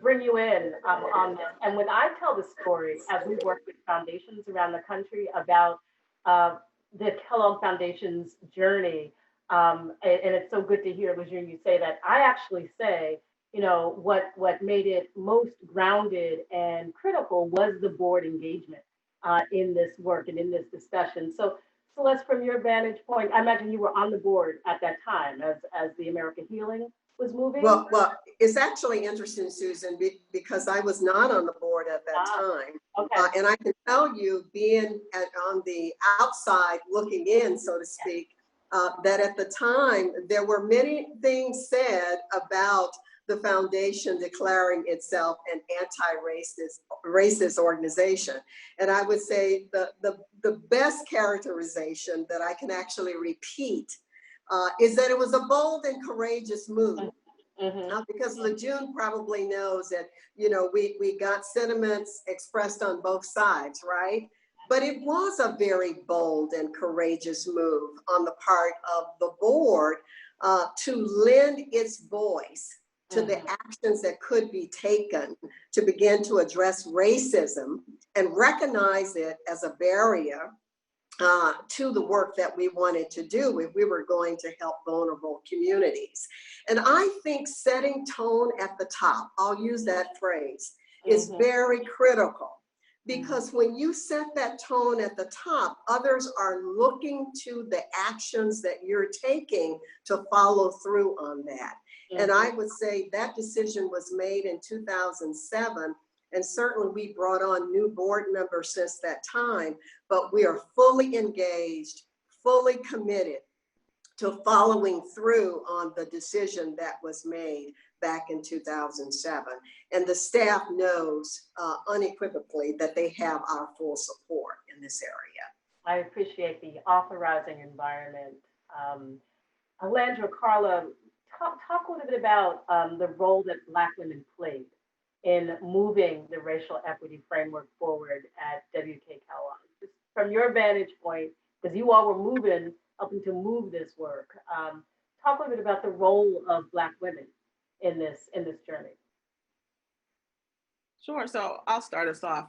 bring you in on this. And when I tell the story, as we work with foundations around the country about the Kellogg Foundation's journey, and it's so good to hear, Lejeune, you say that. I actually say, you know, what made it most grounded and critical was the board engagement in this work and in this discussion. So Celeste, from your vantage point, I imagine you were on the board at that time as the America Healing was moving? Well, it's actually interesting, Susan, because I was not on the board at that time. Okay. And I can tell you, being on the outside looking in, so to speak, that at the time, there were many things said about the foundation declaring itself an anti-racist organization. And I would say the best characterization that I can actually repeat is that it was a bold and courageous move. Because Lejeune probably knows that, you know, we got sentiments expressed on both sides, right? But it was a very bold and courageous move on the part of the board to lend its voice to the actions that could be taken to begin to address racism and recognize it as a barrier to the work that we wanted to do if we were going to help vulnerable communities. And I think setting tone at the top, I'll use that phrase, is very critical. Because when you set that tone at the top, others are looking to the actions that you're taking to follow through on that. And I would say that decision was made in 2007. And certainly we brought on new board members since that time, but we are fully engaged, fully committed to following through on the decision that was made back in 2007. And the staff knows unequivocally that they have our full support in this area. I appreciate the authorizing environment. Alondra, Carla, talk a little bit about the role that Black women played in moving the racial equity framework forward at WK Kellogg. Just from your vantage point, because you all were helping to move this work, talk a little bit about the role of Black women in this journey. Sure, so I'll start us off.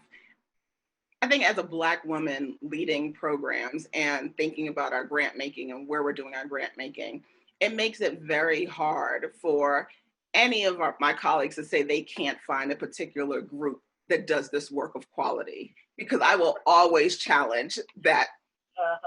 I think as a Black woman leading programs and thinking about our grant making and where we're doing our grant making, it makes it very hard for any of my colleagues to say they can't find a particular group that does this work of quality, because I will always challenge that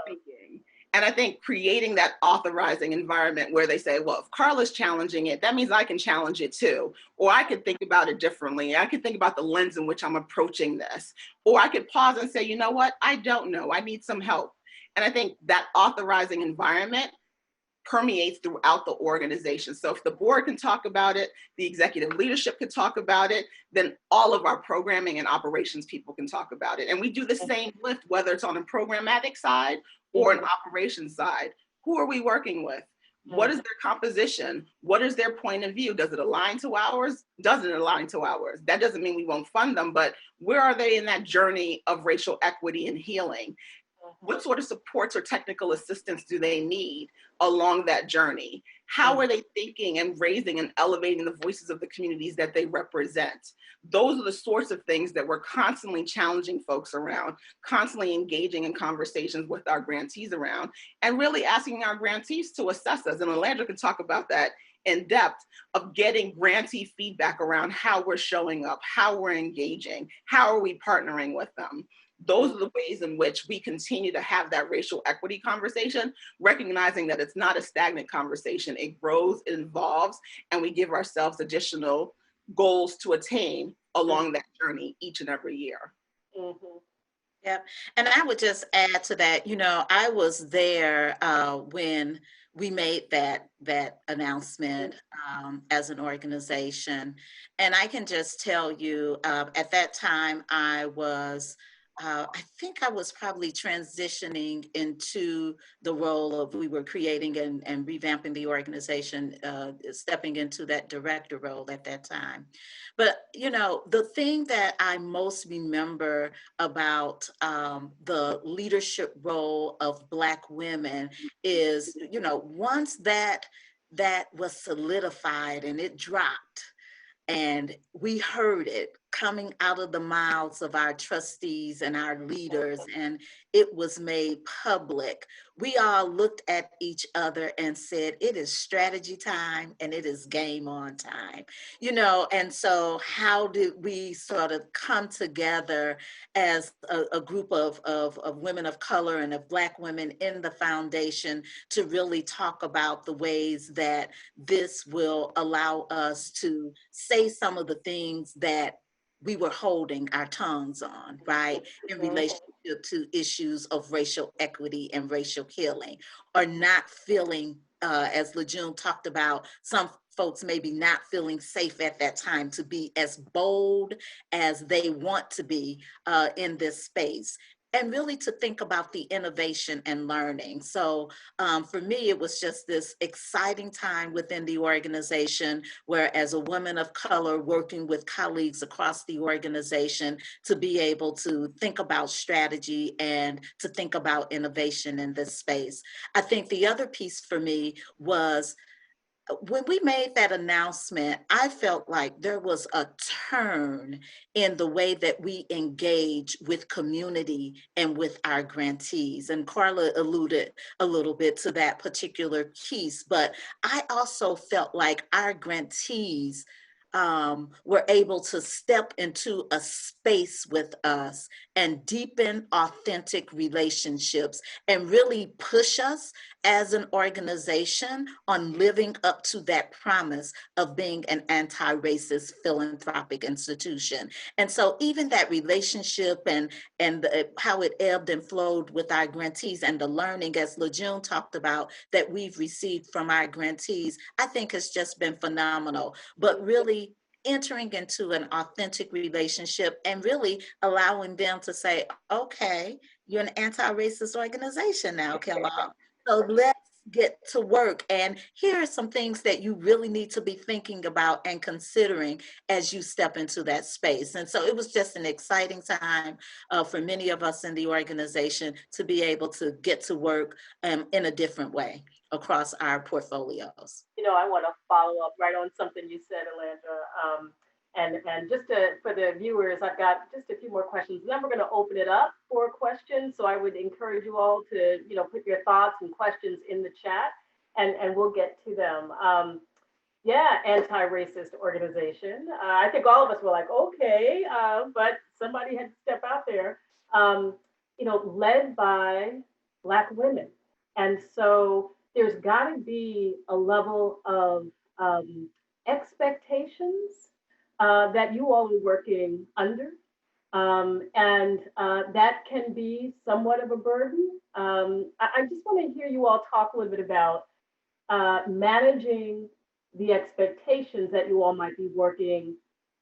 thinking. And I think creating that authorizing environment where they say, well, if Carla's challenging it, that means I can challenge it too. Or I could think about it differently. I could think about the lens in which I'm approaching this. Or I could pause and say, you know what? I don't know. I need some help. And I think that authorizing environment permeates throughout the organization. So if the board can talk about it, the executive leadership can talk about it, then all of our programming and operations people can talk about it. And we do the same lift, whether it's on a programmatic side or an operations side. Who are we working with? What is their composition? What is their point of view? Does it align to ours? Doesn't it align to ours? That doesn't mean we won't fund them, but where are they in that journey of racial equity and healing? What sort of supports or technical assistance do they need along that journey? How are they thinking and raising and elevating the voices of the communities that they represent? Those are the sorts of things that we're constantly challenging folks around, constantly engaging in conversations with our grantees around, and really asking our grantees to assess us. And Lynetta can talk about that in depth, of getting grantee feedback around how we're showing up, how we're engaging, how are we partnering with them. Those are the ways in which we continue to have that racial equity conversation, recognizing that it's not a stagnant conversation. It grows, it evolves, and we give ourselves additional goals to attain along that journey each and every year. Yeah, and I would just add to that, I was there when we made that announcement as an organization. And I can just tell you, at that time, I think I was probably transitioning into the role of, we were creating and revamping the organization, stepping into that director role at that time. But, the thing that I most remember about the leadership role of Black women is, once that was solidified and it dropped, and we heard it coming out of the mouths of our trustees and our leaders, and it was made public, we all looked at each other and said, it is strategy time and it is game on time, and so how did we sort of come together as a group of women of color and of Black women in the foundation to really talk about the ways that this will allow us to say some of the things that we were holding our tongues on, right, in relationship to issues of racial equity and racial healing, or not feeling, as Lejeune talked about, some folks maybe not feeling safe at that time to be as bold as they want to be in this space. And really to think about the innovation and learning. So for me, it was just this exciting time within the organization where, as a woman of color working with colleagues across the organization, to be able to think about strategy and to think about innovation in this space. I think the other piece for me was, when we made that announcement, I felt like there was a turn in the way that we engage with community and with our grantees. And Carla alluded a little bit to that particular piece, but I also felt like our grantees were able to step into a space with us and deepen authentic relationships and really push us as an organization on living up to that promise of being an anti-racist philanthropic institution. And so even that relationship and how it ebbed and flowed with our grantees, and the learning, as Lejeune talked about, that we've received from our grantees, I think has just been phenomenal. But really entering into an authentic relationship and really allowing them to say, okay, you're an anti-racist organization now, Kellogg. So let's get to work. And here are some things that you really need to be thinking about and considering as you step into that space. And so it was just an exciting time for many of us in the organization to be able to get to work in a different way across our portfolios. I want to follow up right on something you said, Alondra. And just for the viewers, I've got just a few more questions. Then we're going to open it up for questions. So I would encourage you all to, put your thoughts and questions in the chat, and we'll get to them. Anti-racist organization. I think all of us were like, okay, but somebody had to step out there. Led by Black women. And so there's got to be a level of expectations that you all are working under. And that can be somewhat of a burden. I just want to hear you all talk a little bit about managing the expectations that you all might be working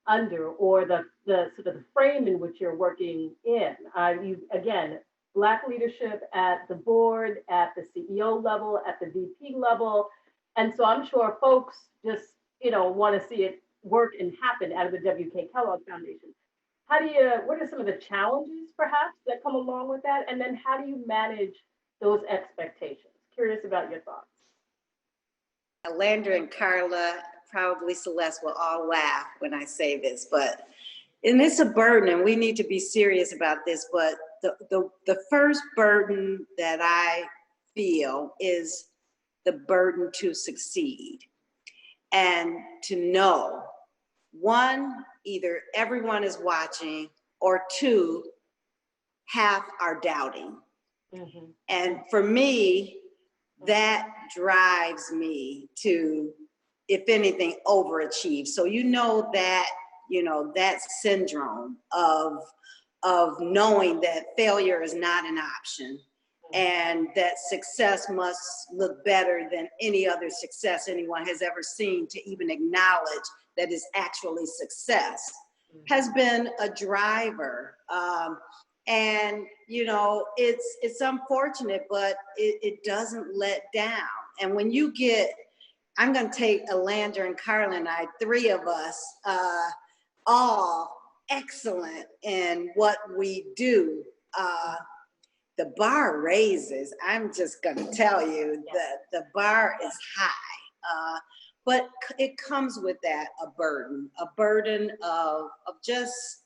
under, or the sort of the frame in which you're working in. You, again, Black leadership at the board, at the CEO level, at the VP level. And so I'm sure folks just, want to see it work and happen out of the WK Kellogg Foundation. What are some of the challenges perhaps that come along with that? And then how do you manage those expectations? Curious about your thoughts. Landra and Carla, probably Celeste, will all laugh when I say this, and it's a burden, and we need to be serious about this, but the first burden that I feel is the burden to succeed and to know, one, either everyone is watching, or two, half are doubting. Mm-hmm. And for me, that drives me to, if anything, overachieve. So that syndrome of knowing that failure is not an option, and that success must look better than any other success anyone has ever seen, to even acknowledge that is actually success, has been a driver. And it's unfortunate, but it doesn't let down. And when you get, I'm going to take Landra and Carla and I, three of us, all excellent in what we do, the bar raises. I'm just going to tell you that the bar is high. But it comes with that, a burden of just,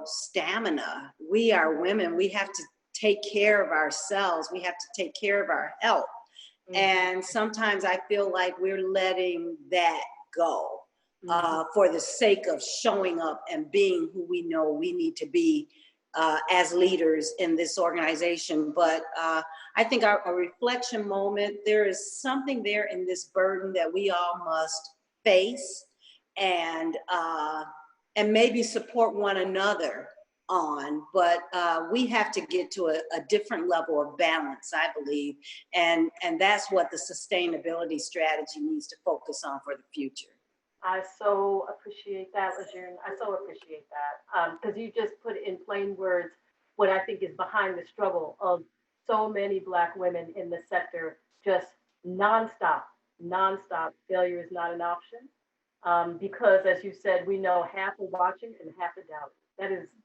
stamina. We are women. We have to take care of ourselves. We have to take care of our health. Mm-hmm. And sometimes I feel like we're letting that go for the sake of showing up and being who we know we need to be as leaders in this organization. But I think a reflection moment, there is something there in this burden that we all must face and maybe support one another on, but we have to get to a different level of balance, I believe, and that's what the sustainability strategy needs to focus on for the future. I so appreciate that, Lejeune. I so appreciate that, because you just put in plain words what I think is behind the struggle of so many Black women in the sector. Just nonstop failure is not an option, because, as you said, we know half are watching and half are doubting.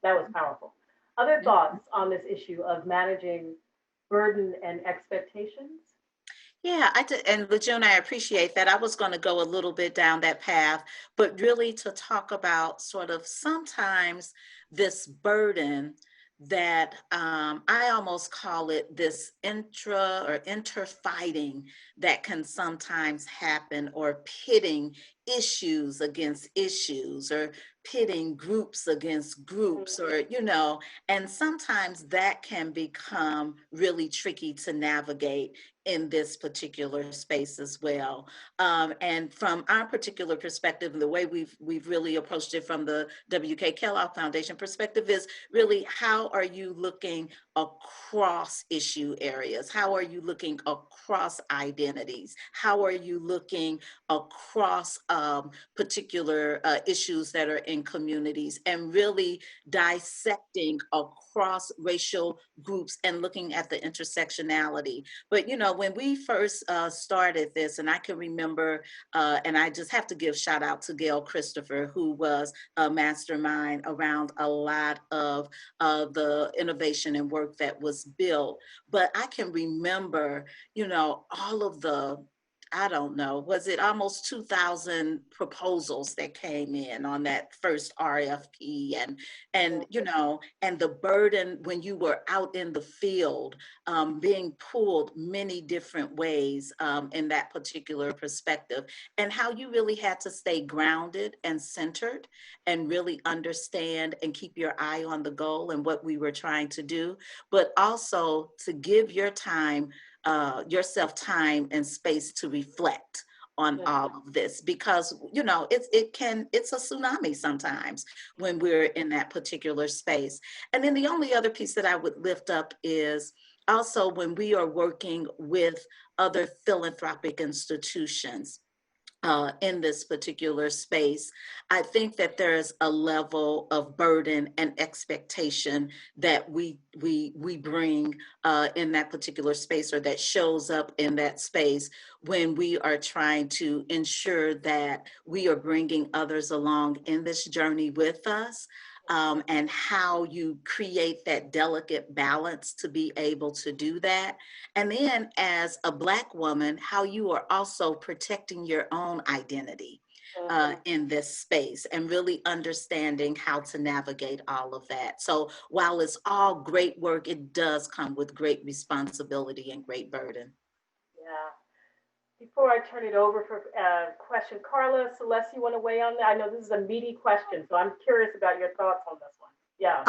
That was powerful. Other thoughts on this issue of managing burden and expectations? Yeah, and Lejeune, I appreciate that. I was going to go a little bit down that path, but really to talk about sort of sometimes this burden that I almost call it this interfighting that can sometimes happen, or pitting issues against issues, or pitting groups against groups, or, and sometimes that can become really tricky to navigate in this particular space as well. And from our particular perspective, the way we've really approached it from the WK Kellogg Foundation perspective is really, how are you looking across issue areas? How are you looking across identities? How are you looking across particular issues that are in communities, and really dissecting across racial groups and looking at the intersectionality? But, when we first started this, and I can remember, and I just have to give shout out to Gail Christopher, who was a mastermind around a lot of the innovation and work that was built. But I can remember, all of the, I don't know, was it almost 2,000 proposals that came in on that first RFP, and and the burden when you were out in the field, being pulled many different ways in that particular perspective, and how you really had to stay grounded and centered and really understand and keep your eye on the goal and what we were trying to do, but also to give your time yourself time and space to reflect on all of this, because it's a tsunami sometimes when we're in that particular space. And then the only other piece that I would lift up is also when we are working with other philanthropic institutions in this particular space, I think that there's a level of burden and expectation that we bring in that particular space, or that shows up in that space when we are trying to ensure that we are bringing others along in this journey with us. And how you create that delicate balance to be able to do that. And then as a Black woman, how you are also protecting your own identity in this space, and really understanding how to navigate all of that. So while it's all great work, it does come with great responsibility and great burden. Yeah. Before I turn it over for a question, Carla, Celeste, you want to weigh on that? I know this is a meaty question, so I'm curious about your thoughts on this one. Yeah.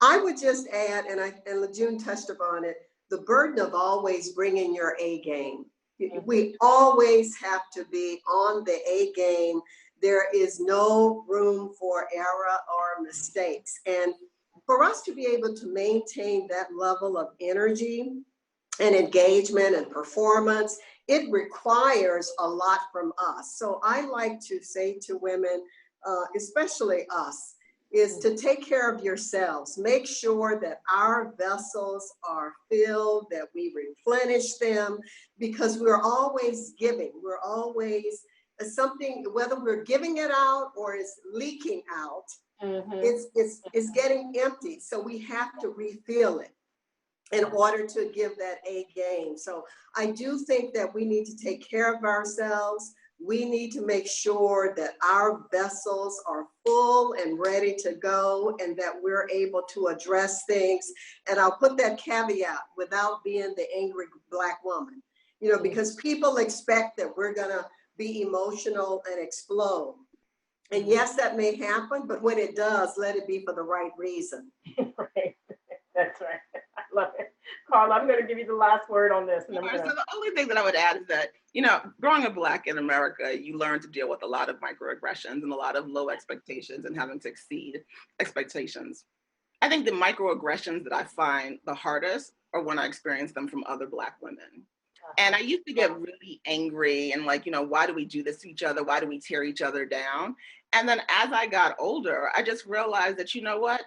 I would just add, and Lejeune touched upon it, the burden of always bringing your A game. We always have to be on the A game. There is no room for error or mistakes. And for us to be able to maintain that level of energy and engagement and performance, it requires a lot from us. So I like to say to women, especially us, is to take care of yourselves. Make sure that our vessels are filled, that we replenish them, because we're always giving. We're always something, whether we're giving it out or it's leaking out, it's getting empty. So we have to refill it in order to give that A game. So I do think that we need to take care of ourselves. We need to make sure that our vessels are full and ready to go, and that we're able to address things. And I'll put that caveat, without being the angry Black woman, because people expect that we're gonna be emotional and explode. And yes, that may happen, but when it does, let it be for the right reason. Right. That's right. I love it. Carla, I'm going to give you the last word on this. So the only thing that I would add is that, growing up Black in America, you learn to deal with a lot of microaggressions and a lot of low expectations and having to exceed expectations. I think the microaggressions that I find the hardest are when I experience them from other Black women. And I used to get really angry and why do we do this to each other? Why do we tear each other down? And then as I got older, I just realized that,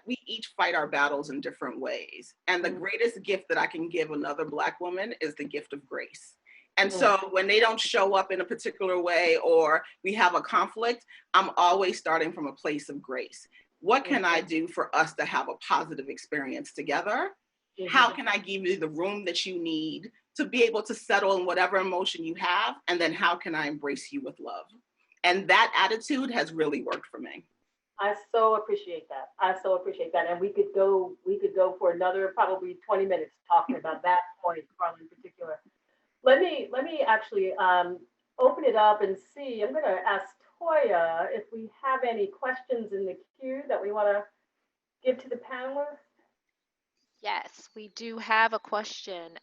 we each fight our battles in different ways. And the greatest gift that I can give another Black woman is the gift of grace. And so when they don't show up in a particular way, or we have a conflict, I'm always starting from a place of grace. What can I do for us to have a positive experience together? How can I give you the room that you need to be able to settle in whatever emotion you have? And then how can I embrace you with love? And that attitude has really worked for me. I so appreciate that. And we could go for another probably 20 minutes talking about that point, Carla, in particular. Let me actually open it up and see. I'm going to ask Toya if we have any questions in the queue that we want to give to the panelists. Yes, we do have a question.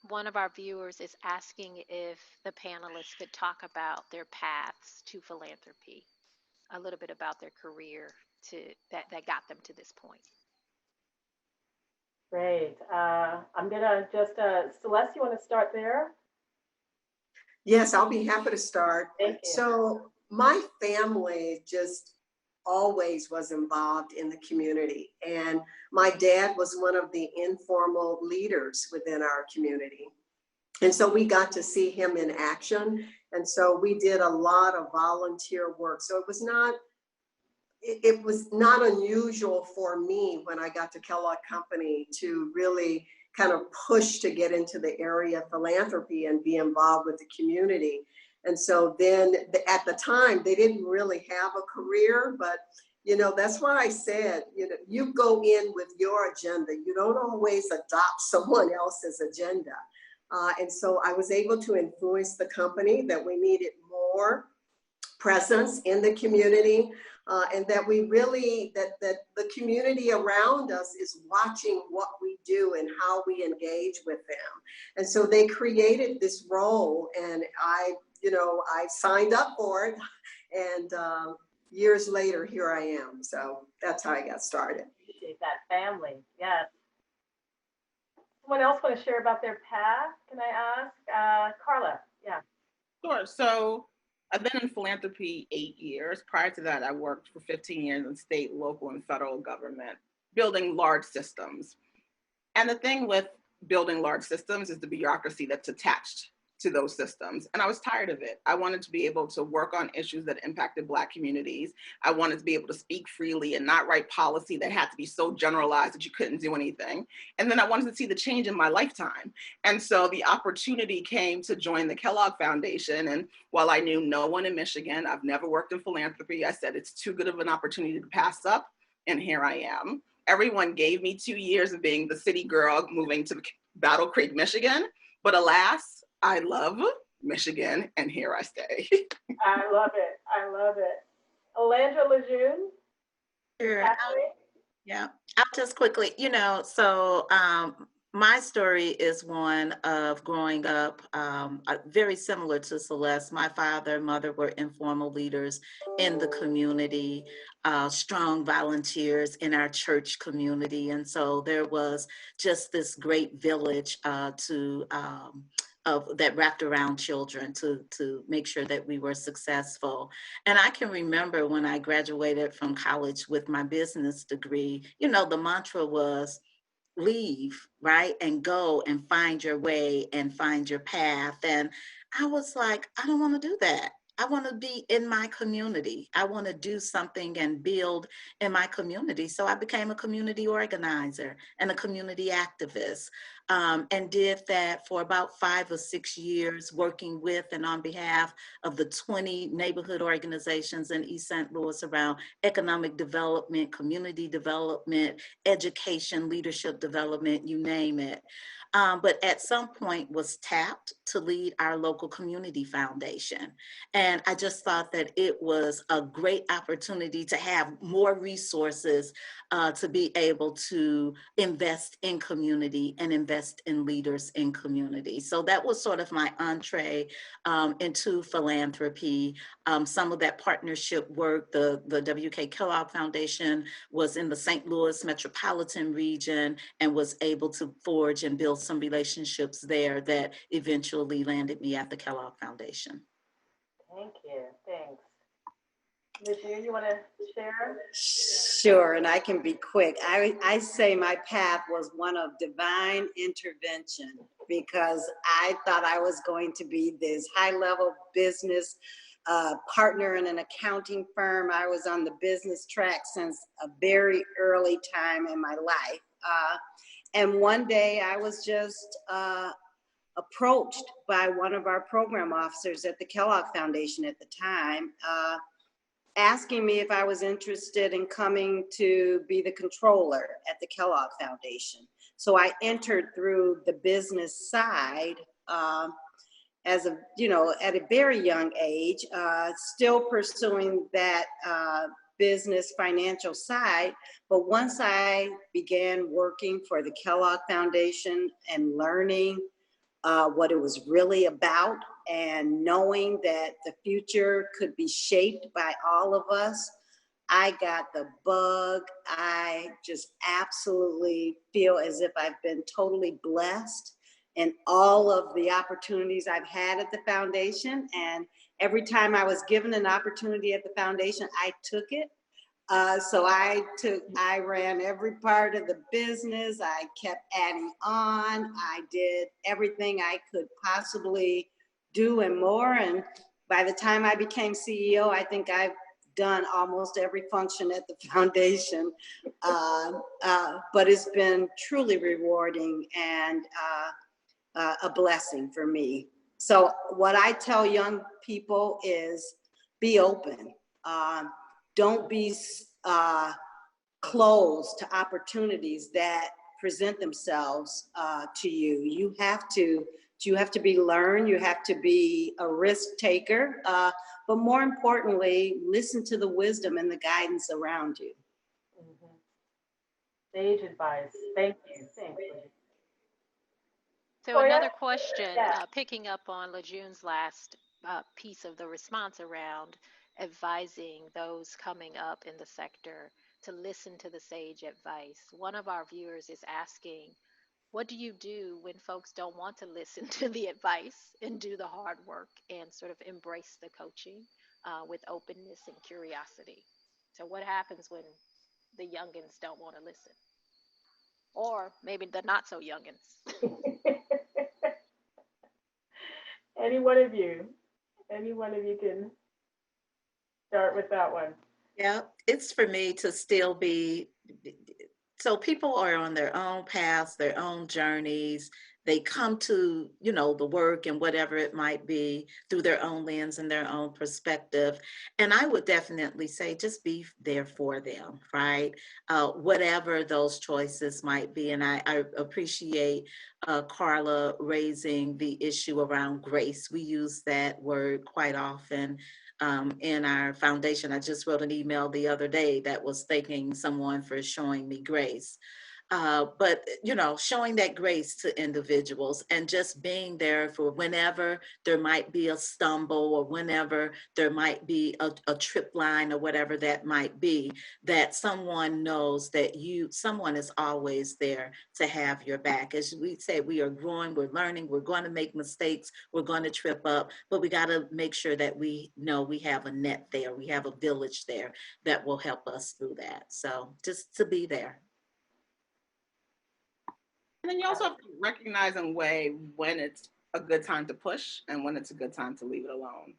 One of our viewers is asking if the panelists could talk about their paths to philanthropy, a little bit about their career that got them to this point. Great. I'm gonna just, Celeste, you want to start there? Yes, I'll be happy to start. Thank you. So my family just always was involved in the community. And my dad was one of the informal leaders within our community. And so we got to see him in action. And so we did a lot of volunteer work. So it was not unusual for me when I got to Kellogg Company to really kind of push to get into the area of philanthropy and be involved with the community. And so then at the time, they didn't really have a career, but that's why I said, you go in with your agenda. You don't always adopt someone else's agenda. And so I was able to influence the company that we needed more presence in the community, and that we really, that the community around us is watching what we do and how we engage with them. And so they created this role, and I signed up for it, and years later, here I am. So that's how I got started. Appreciate that family, yes. Someone else want to share about their path? Can I ask? Carla, yeah. Sure. So I've been in philanthropy 8 years. Prior to that, I worked for 15 years in state, local, and federal government, building large systems. And the thing with building large systems is the bureaucracy that's attached to those systems. And I was tired of it. I wanted to be able to work on issues that impacted Black communities. I wanted to be able to speak freely and not write policy that had to be so generalized that you couldn't do anything. And then I wanted to see the change in my lifetime. And so the opportunity came to join the Kellogg Foundation. And while I knew no one in Michigan, I've never worked in philanthropy, I said, it's too good of an opportunity to pass up. And here I am. Everyone gave me 2 years of being the city girl moving to Battle Creek, Michigan. But alas, I love Michigan, and here I stay. I love it. I love it. Alandra Lejeune? Sure. Yeah, I'll just quickly, so my story is one of growing up very similar to Celeste. My father and mother were informal leaders in the community, strong volunteers in our church community. And so there was just this great village that wrapped around children to make sure that we were successful. And I can remember when I graduated from college with my business degree, the mantra was leave, right? And go and find your way and find your path. And I was like, I don't want to do that. I want to be in my community. I want to do something and build in my community. So I became a community organizer and a community activist, and did that for about 5 or 6 years, working with and on behalf of the 20 neighborhood organizations in East St. Louis around economic development, community development, education, leadership development, you name it. But at some point was tapped to lead our local community foundation. And I just thought that it was a great opportunity to have more resources to be able to invest in community and invest in leaders in community. So that was sort of my entree into philanthropy. Some of that partnership work, the W.K. Kellogg Foundation was in the St. Louis metropolitan region and was able to forge and build some relationships there that eventually landed me at the Kellogg Foundation. Thank you. Thanks. Lejeune, you want to share? Sure, and I can be quick. I say my path was one of divine intervention, because I thought I was going to be this high-level business partner in an accounting firm. I was on the business track since a very early time in my life. And one day I was just approached by one of our program officers at the Kellogg Foundation at the time, asking me if I was interested in coming to be the controller at the Kellogg Foundation. So I entered through the business side as a, at a very young age, still pursuing that business financial side. But once I began working for the Kellogg Foundation and learning what it was really about, and knowing that the future could be shaped by all of us, I got the bug. I just absolutely feel as if I've been totally blessed in all of the opportunities I've had at the foundation. And every time I was given an opportunity at the foundation, I took it. So I ran every part of the business. I kept adding on. I did everything I could possibly do and more. And by the time I became CEO, I think I've done almost every function at the foundation. But it's been truly rewarding and a blessing for me. So what I tell young people is be open. Don't be closed to opportunities that present themselves to you. You have to be learned. You have to be a risk taker, but more importantly, listen to the wisdom and the guidance around you. Mhm. Sage advice. Thank you. Thanks, Lejeune. So Toya? another question, Yeah. picking up on Lejeune's last piece of the response around advising those coming up in the sector to listen to the sage advice. One of our viewers is asking, what do you do when folks don't want to listen to the advice and do the hard work and sort of embrace the coaching with openness and curiosity? So what happens when the youngins don't want to listen? Or maybe the not so youngins. Any one of you. Any one of you can start with that one. Yeah, it's for me to still be, so people are on their own paths, their own journeys. They come to, the work and whatever it might be through their own lens and their own perspective. And I would definitely say just be there for them, right? Whatever those choices might be. And I appreciate Carla raising the issue around grace. We use that word quite often in our foundation. I just wrote an email the other day that was thanking someone for showing me grace. But showing that grace to individuals and just being there for whenever there might be a stumble or whenever there might be a trip line or whatever that might be, that someone knows that someone is always there to have your back. As we say, we are growing, we're learning, we're going to make mistakes, we're going to trip up, but we got to make sure that we know we have a net there, we have a village there that will help us through that. So just to be there. And then you also have to recognize and weigh when it's a good time to push and when it's a good time to leave it alone.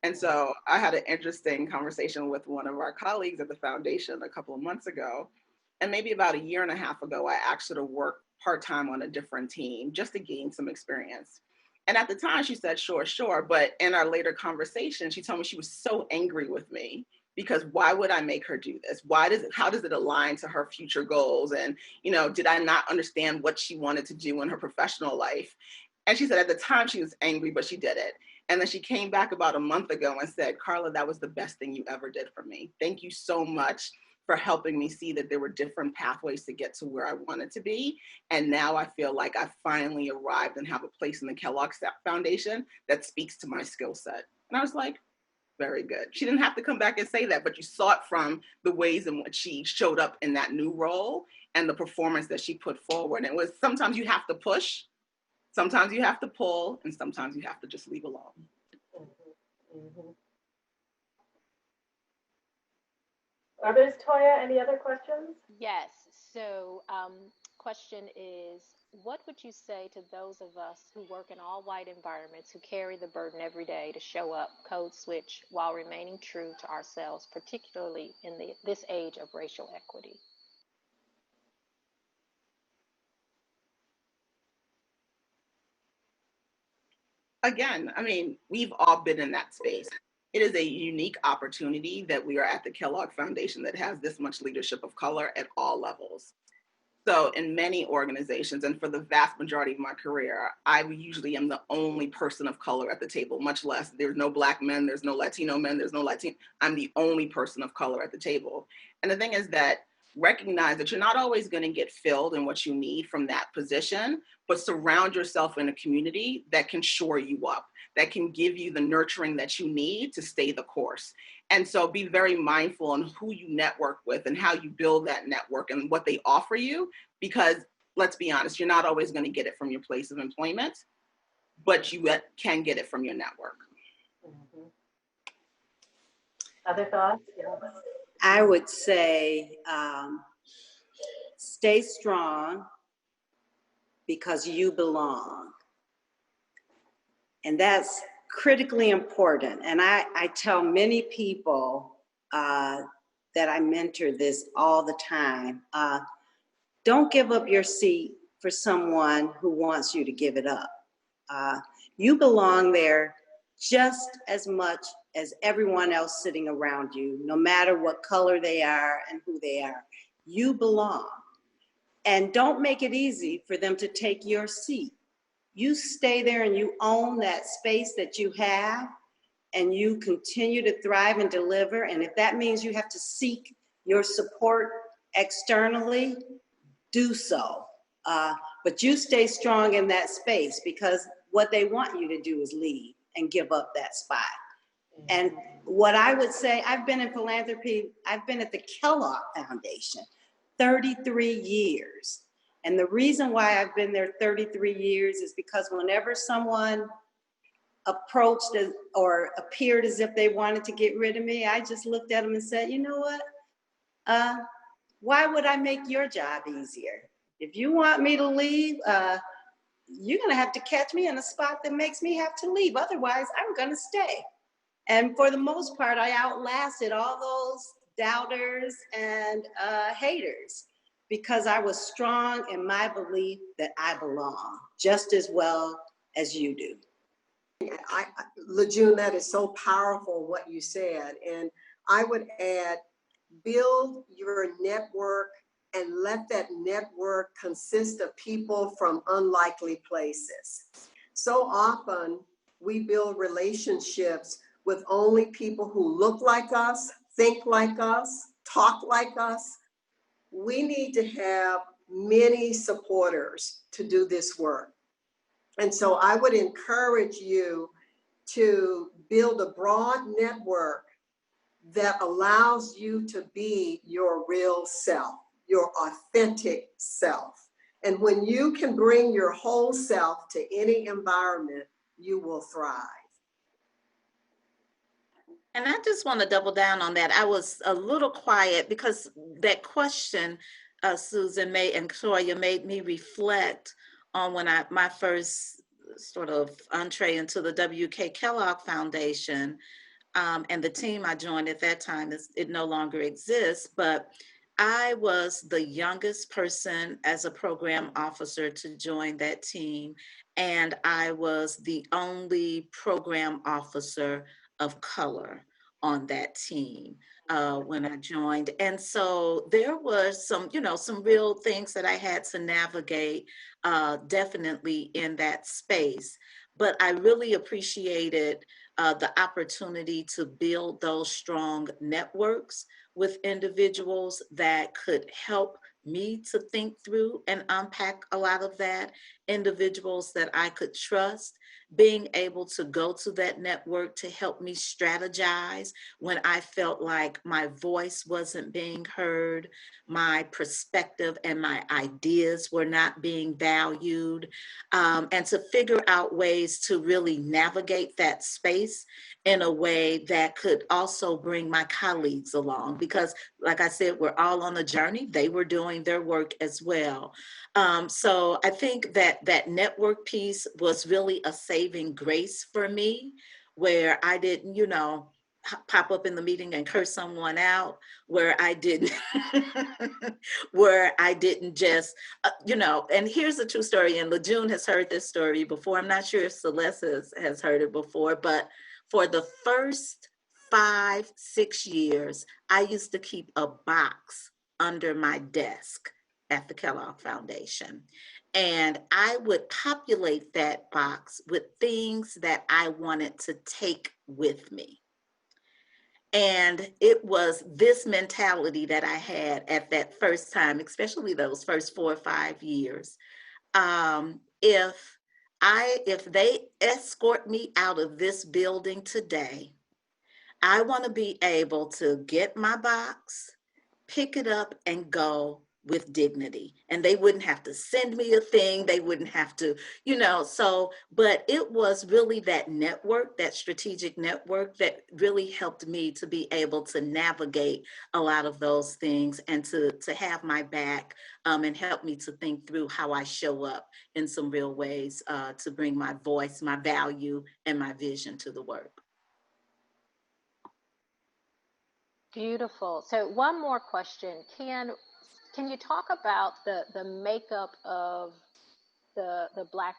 And so I had an interesting conversation with one of our colleagues at the foundation a couple of months ago. And maybe about a year and a half ago, I asked her to work part-time on a different team just to gain some experience. And at the time she said, sure. But in our later conversation, she told me she was so angry with me because why would I make her do this? How does it align to her future goals? And, did I not understand what she wanted to do in her professional life? And she said at the time she was angry, but she did it. And then she came back about a month ago and said, Carla, that was the best thing you ever did for me. Thank you so much for helping me see that there were different pathways to get to where I wanted to be. And now I feel like I finally arrived and have a place in the Kellogg Foundation that speaks to my skill set. And I was like, very good. She didn't have to come back and say that, but you saw it from the ways in which she showed up in that new role and the performance that she put forward. And it was sometimes you have to push, sometimes you have to pull, and sometimes you have to just leave alone. Mm-hmm. Mm-hmm. Others, Toya, any other questions? Yes. So, question is, what would you say to those of us who work in all white environments, who carry the burden every day to show up, code switch, while remaining true to ourselves, particularly in this age of racial equity? Again, we've all been in that space. It is a unique opportunity that we are at the Kellogg Foundation that has this much leadership of color at all levels. So in many organizations, and for the vast majority of my career, I usually am the only person of color at the table, much less there's no Black men, there's no Latino men, there's no Latino. I'm the only person of color at the table. And the thing is that recognize that you're not always going to get filled in what you need from that position, but surround yourself in a community that can shore you up, that can give you the nurturing that you need to stay the course. And so be very mindful on who you network with and how you build that network and what they offer you, because let's be honest, you're not always going to get it from your place of employment, but you can get it from your network. Mm-hmm. Other thoughts? Yeah. I would say stay strong because you belong. And that's critically important. And I tell many people that I mentor this all the time. Don't give up your seat for someone who wants you to give it up. You belong there just as much as everyone else sitting around you, no matter what color they are and who they are. You belong. And don't make it easy for them to take your seat. You stay there and you own that space that you have, and you continue to thrive and deliver. And if that means you have to seek your support externally, do so. But you stay strong in that space, because what they want you to do is leave and give up that spot. And what I would say, I've been in philanthropy, I've been at the Kellogg Foundation 33 years. And the reason why I've been there 33 years is because whenever someone approached or appeared as if they wanted to get rid of me, I just looked at them and said, you know what? Why would I make your job easier? If you want me to leave, you're gonna have to catch me in a spot that makes me have to leave. Otherwise, I'm gonna stay. And for the most part, I outlasted all those doubters and haters, because I was strong in my belief that I belong just as well as you do. Lejeune, that is so powerful what you said. And I would add, build your network and let that network consist of people from unlikely places. So often we build relationships with only people who look like us, think like us, talk like us. We need to have many supporters to do this work. And so I would encourage you to build a broad network that allows you to be your real self, your authentic self. And when you can bring your whole self to any environment, you will thrive. And I just want to double down on that. I was a little quiet because that question, Susan and Toya, made me reflect on when my first sort of entree into the W.K. Kellogg Foundation, and the team I joined at that time, it no longer exists, but I was the youngest person as a program officer to join that team, and I was the only program officer of color on that team when I joined. And so there was some real things that I had to navigate, definitely in that space. But I really appreciated the opportunity to build those strong networks with individuals that could help me to think through and unpack a lot of that, individuals that I could trust, being able to go to that network to help me strategize when I felt like my voice wasn't being heard, my perspective and my ideas were not being valued, and to figure out ways to really navigate that space in a way that could also bring my colleagues along. Because like I said, we're all on a journey. They were doing their work as well. So I think that network piece was really a saving grace for me, where I didn't, pop up in the meeting and curse someone out, where I didn't, just, and here's a true story, and Lejeune has heard this story before. I'm not sure if Celeste has heard it before, but for the first 5-6 years, I used to keep a box under my desk at the Kellogg Foundation. And I would populate that box with things that I wanted to take with me. And it was this mentality that I had at that first time, especially those first 4 or 5 years. If they escort me out of this building today, I want to be able to get my box, pick it up, and go with dignity. And they wouldn't have to send me a thing. They wouldn't have to, but it was really that network, that strategic network, that really helped me to be able to navigate a lot of those things and to have my back, and help me to think through how I show up in some real ways, to bring my voice, my value, and my vision to the work. Beautiful. So one more question. Can you talk about the makeup of the Black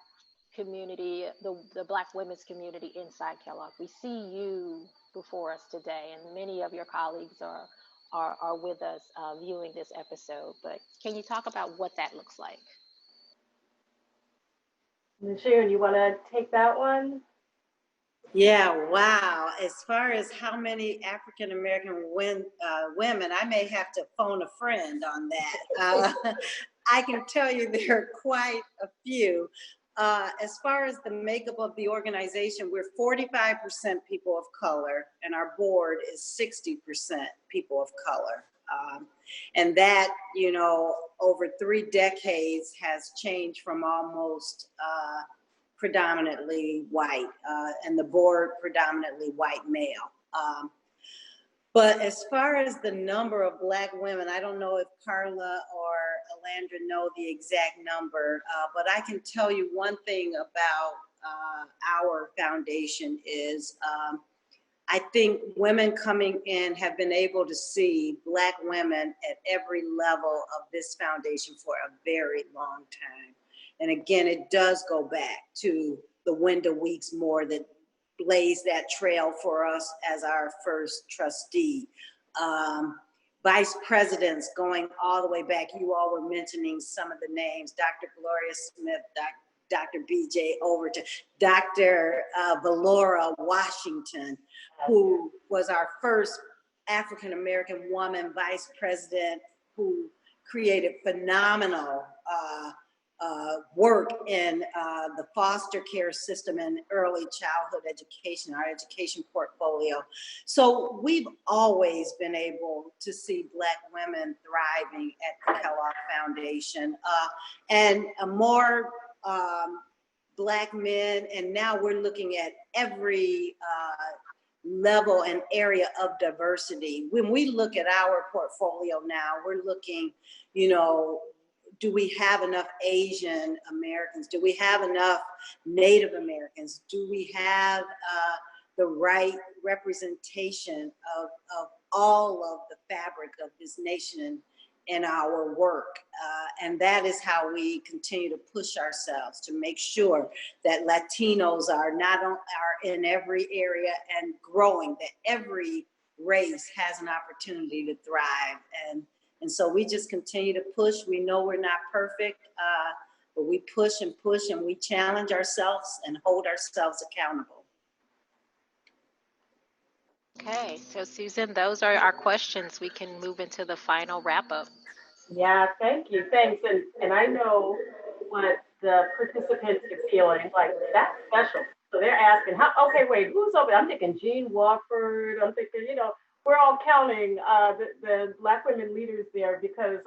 community, the Black women's community inside Kellogg? We see you before us today, and many of your colleagues are with us viewing this episode. But can you talk about what that looks like? Lejeune, you want to take that one? Yeah, wow. As far as how many African American women, I may have to phone a friend on that. I can tell you there are quite a few. As far as the makeup of the organization, we're 45% people of color, and our board is 60% people of color. And that, you know, over 3 decades has changed from almost predominantly white, and the board predominantly white male. But as far as the number of Black women, I don't know if Carla or Alandra know the exact number, but I can tell you one thing about our foundation is I think women coming in have been able to see Black women at every level of this foundation for a very long time. And again, it does go back to the Wenda Weeks Moore that blazed that trail for us as our first trustee. Vice presidents going all the way back. You all were mentioning some of the names, Dr. Gloria Smith, Dr. B.J. Overton, Dr. Valora Washington, who was our first African-American woman vice president, who created phenomenal work in the foster care system and early childhood education, our education portfolio. So we've always been able to see Black women thriving at the Kellogg Foundation, and more Black men, and now we're looking at every level and area of diversity. When we look at our portfolio now, we're looking, you know, do we have enough Asian Americans? Do we have enough Native Americans? Do we have the right representation of all of the fabric of this nation in our work? And that is how we continue to push ourselves to make sure that Latinos are in every area and growing, that every race has an opportunity to thrive. And so we just continue to push. We know we're not perfect, but we push and we challenge ourselves and hold ourselves accountable. Okay, so Susan, those are our questions. We can move into the final wrap up. Yeah, thank you. Thanks. And I know what the participants are feeling like. That's special. So they're asking, okay, wait, who's over? I'm thinking Jean Wofford. I'm thinking, you know, we're all counting the Black women leaders there because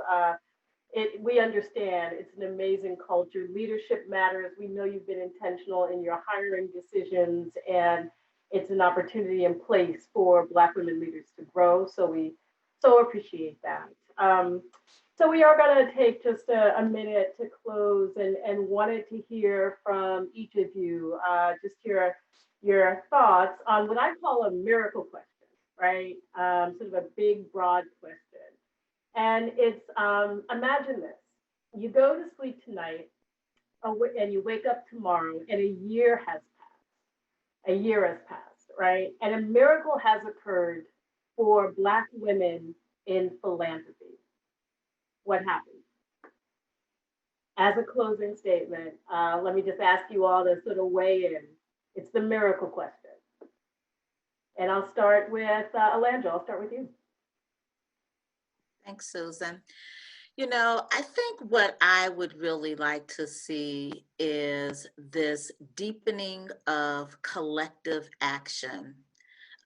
we understand it's an amazing culture. Leadership matters. We know you've been intentional in your hiring decisions, and it's an opportunity in place for Black women leaders to grow. So we so appreciate that. So we are going to take just a minute to close and wanted to hear from each of you, just your thoughts on what I call a miracle question, right? Sort of a big, broad question. And it's, imagine this, you go to sleep tonight and you wake up tomorrow and a year has passed. A year has passed, right? And a miracle has occurred for Black women in philanthropy. What happened? As a closing statement, let me just ask you all to sort of weigh in. It's the miracle question. And I'll start with Alandra. I'll start with you. Thanks, Susan. You know, I think what I would really like to see is this deepening of collective action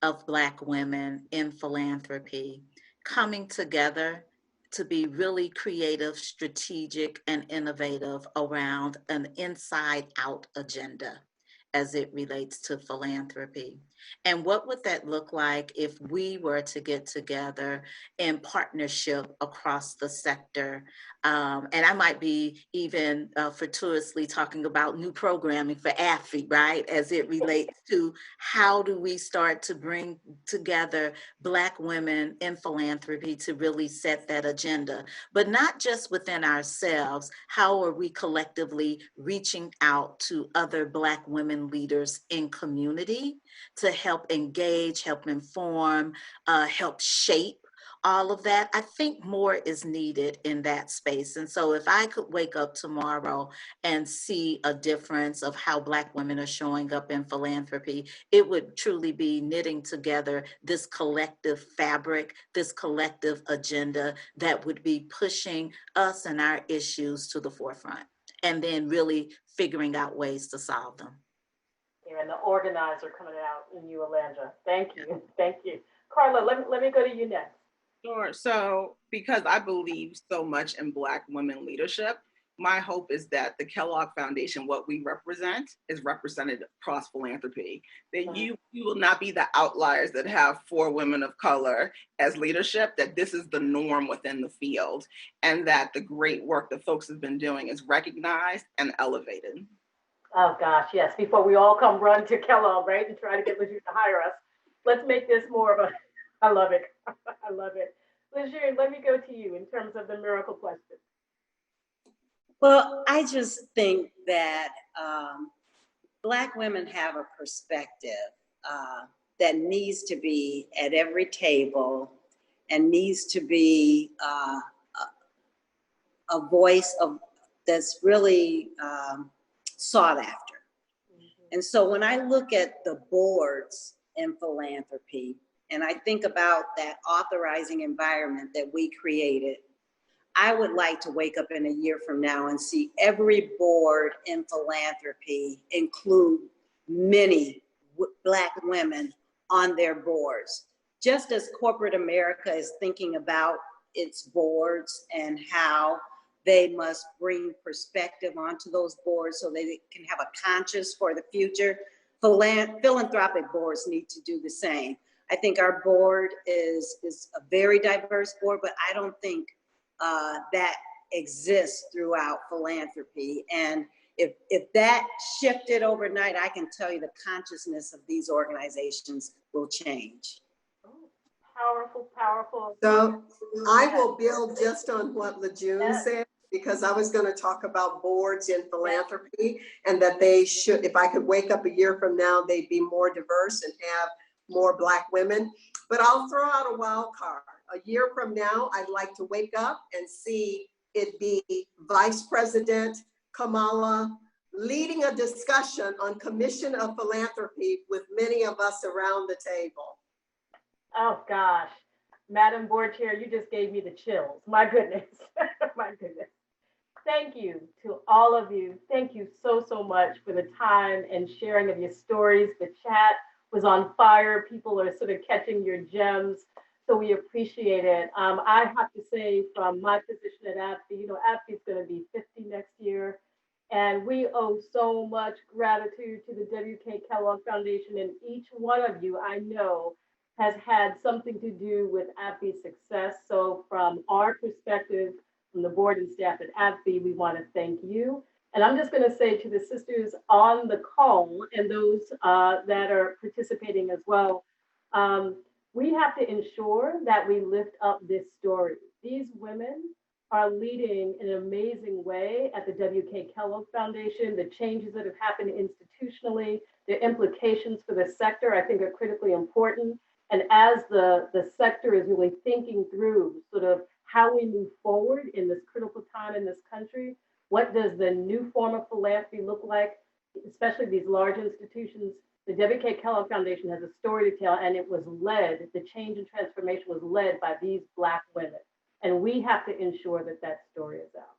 of Black women in philanthropy, coming together to be really creative, strategic, and innovative around an inside-out agenda as it relates to philanthropy. And what would that look like if we were to get together in partnership across the sector? And I might be even fortuitously talking about new programming for AFI, right? As it relates to how do we start to bring together Black women in philanthropy to really set that agenda, but not just within ourselves. How are we collectively reaching out to other Black women leaders in community to help engage, help inform, help shape all of that. I think more is needed in that space. And so if I could wake up tomorrow and see a difference of how Black women are showing up in philanthropy, it would truly be knitting together this collective fabric, this collective agenda that would be pushing us and our issues to the forefront, and then really figuring out ways to solve them. And the organizer coming out in you, Alandra. Thank you. Thank you. Carla, let me go to you next. Sure. So, because I believe so much in Black women leadership, my hope is that the Kellogg Foundation, what we represent, is represented across philanthropy. That you will not be the outliers that have 4 women of color as leadership, that this is the norm within the field, and that the great work that folks have been doing is recognized and elevated. Oh gosh, yes. Before we all come run to Kellogg, right, and try to get Lejeune to hire us, let's make this more of a, I love it. I love it. Lejeune, let me go to you in terms of the miracle question. Well, I just think that Black women have a perspective that needs to be at every table and needs to be a voice of that's really sought after. And so when I look at the boards in philanthropy, and I think about that authorizing environment that we created, I would like to wake up in a year from now and see every board in philanthropy include many Black women on their boards. Just as corporate America is thinking about its boards and how they must bring perspective onto those boards so they can have a conscience for the future, philanthropic boards need to do the same. I think our board is a very diverse board, but I don't think that exists throughout philanthropy. And if that shifted overnight, I can tell you the consciousness of these organizations will change. Powerful, powerful. So I will build just on what Lejeune said, because I was going to talk about boards in philanthropy and that they should, if I could wake up a year from now, they'd be more diverse and have more Black women. But I'll throw out a wild card. A year from now, I'd like to wake up and see it be Vice President Kamala leading a discussion on Commission of Philanthropy with many of us around the table. Oh gosh, Madam Board Chair, you just gave me the chills. My goodness, my goodness. Thank you to all of you. Thank you so, so much for the time and sharing of your stories. The chat was on fire. People are sort of catching your gems. So we appreciate it. I have to say, from my position at AFB, you know, AFB is going to be 50 next year. And we owe so much gratitude to the W.K. Kellogg Foundation. And each one of you, I know, has had something to do with AFB's success. So from our perspective, from the board and staff at AFB, we want to thank you. And I'm just going to say to the sisters on the call and those that are participating as well, we have to ensure that we lift up this story. These women are leading in an amazing way at the W.K. Kellogg Foundation. The changes that have happened institutionally, the implications for the sector, I think are critically important. And as the sector is really thinking through sort of how we move forward in this critical time in this country, what does the new form of philanthropy look like, especially these large institutions? The W.K. Kellogg Foundation has a story to tell, and it was led, the change and transformation was led by these Black women. And we have to ensure that that story is out.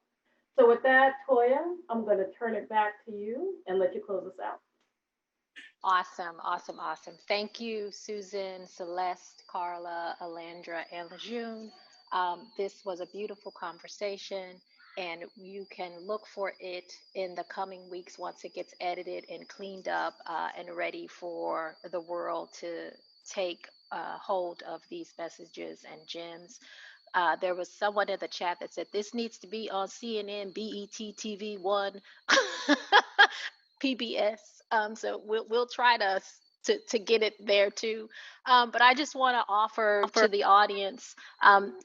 So with that, Toya, I'm going to turn it back to you and let you close us out. Awesome, awesome, awesome. Thank you, Susan, Celeste, Carla, Alandra, and Lejeune. This was a beautiful conversation, and you can look for it in the coming weeks once it gets edited and cleaned up and ready for the world to take hold of these messages and gems. There was someone in the chat that said this needs to be on CNN, BET, TV One, PBS. So we'll try to get it there too. But I just want to offer to the audience,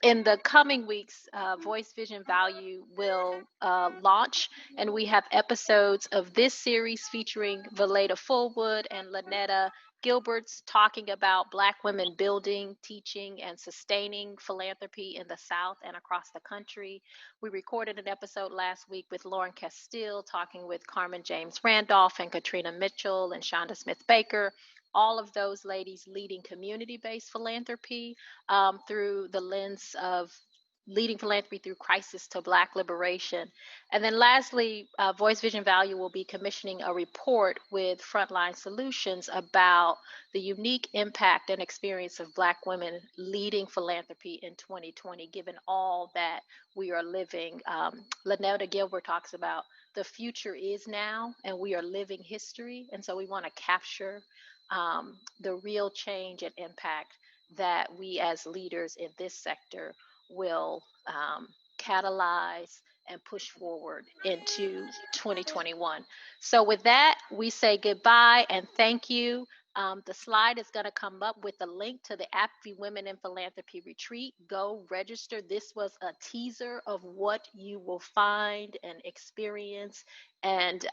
in the coming weeks, Voice, Vision, Value will launch, and we have episodes of this series featuring Valeda Fullwood and Lynetta Gilbert's talking about Black women building, teaching, and sustaining philanthropy in the South and across the country. We recorded an episode last week with Lauren Castile talking with Carmen James Randolph and Katrina Mitchell and Shonda Smith Baker. All of those ladies leading community-based philanthropy through the lens of leading philanthropy through crisis to Black liberation. And then lastly, Voice Vision Value will be commissioning a report with Frontline Solutions about the unique impact and experience of Black women leading philanthropy in 2020, given all that we are living. Lynetta Gilbert talks about the future is now and we are living history. And so we want to capture the real change and impact that we as leaders in this sector will catalyze and push forward into 2021. So with that, we say goodbye and thank you. The slide is going to come up with a link to the APFI Women in Philanthropy Retreat. Go register. This was a teaser of what you will find and experience and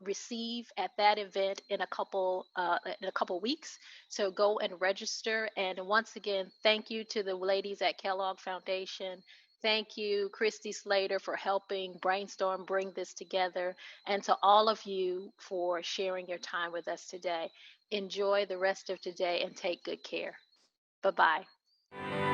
receive at that event in a couple weeks. So go and register. And once again, thank you to the ladies at Kellogg Foundation. Thank you, Christy Slater, for helping brainstorm, bring this together, and to all of you for sharing your time with us today. Enjoy the rest of today and take good care. Bye-bye.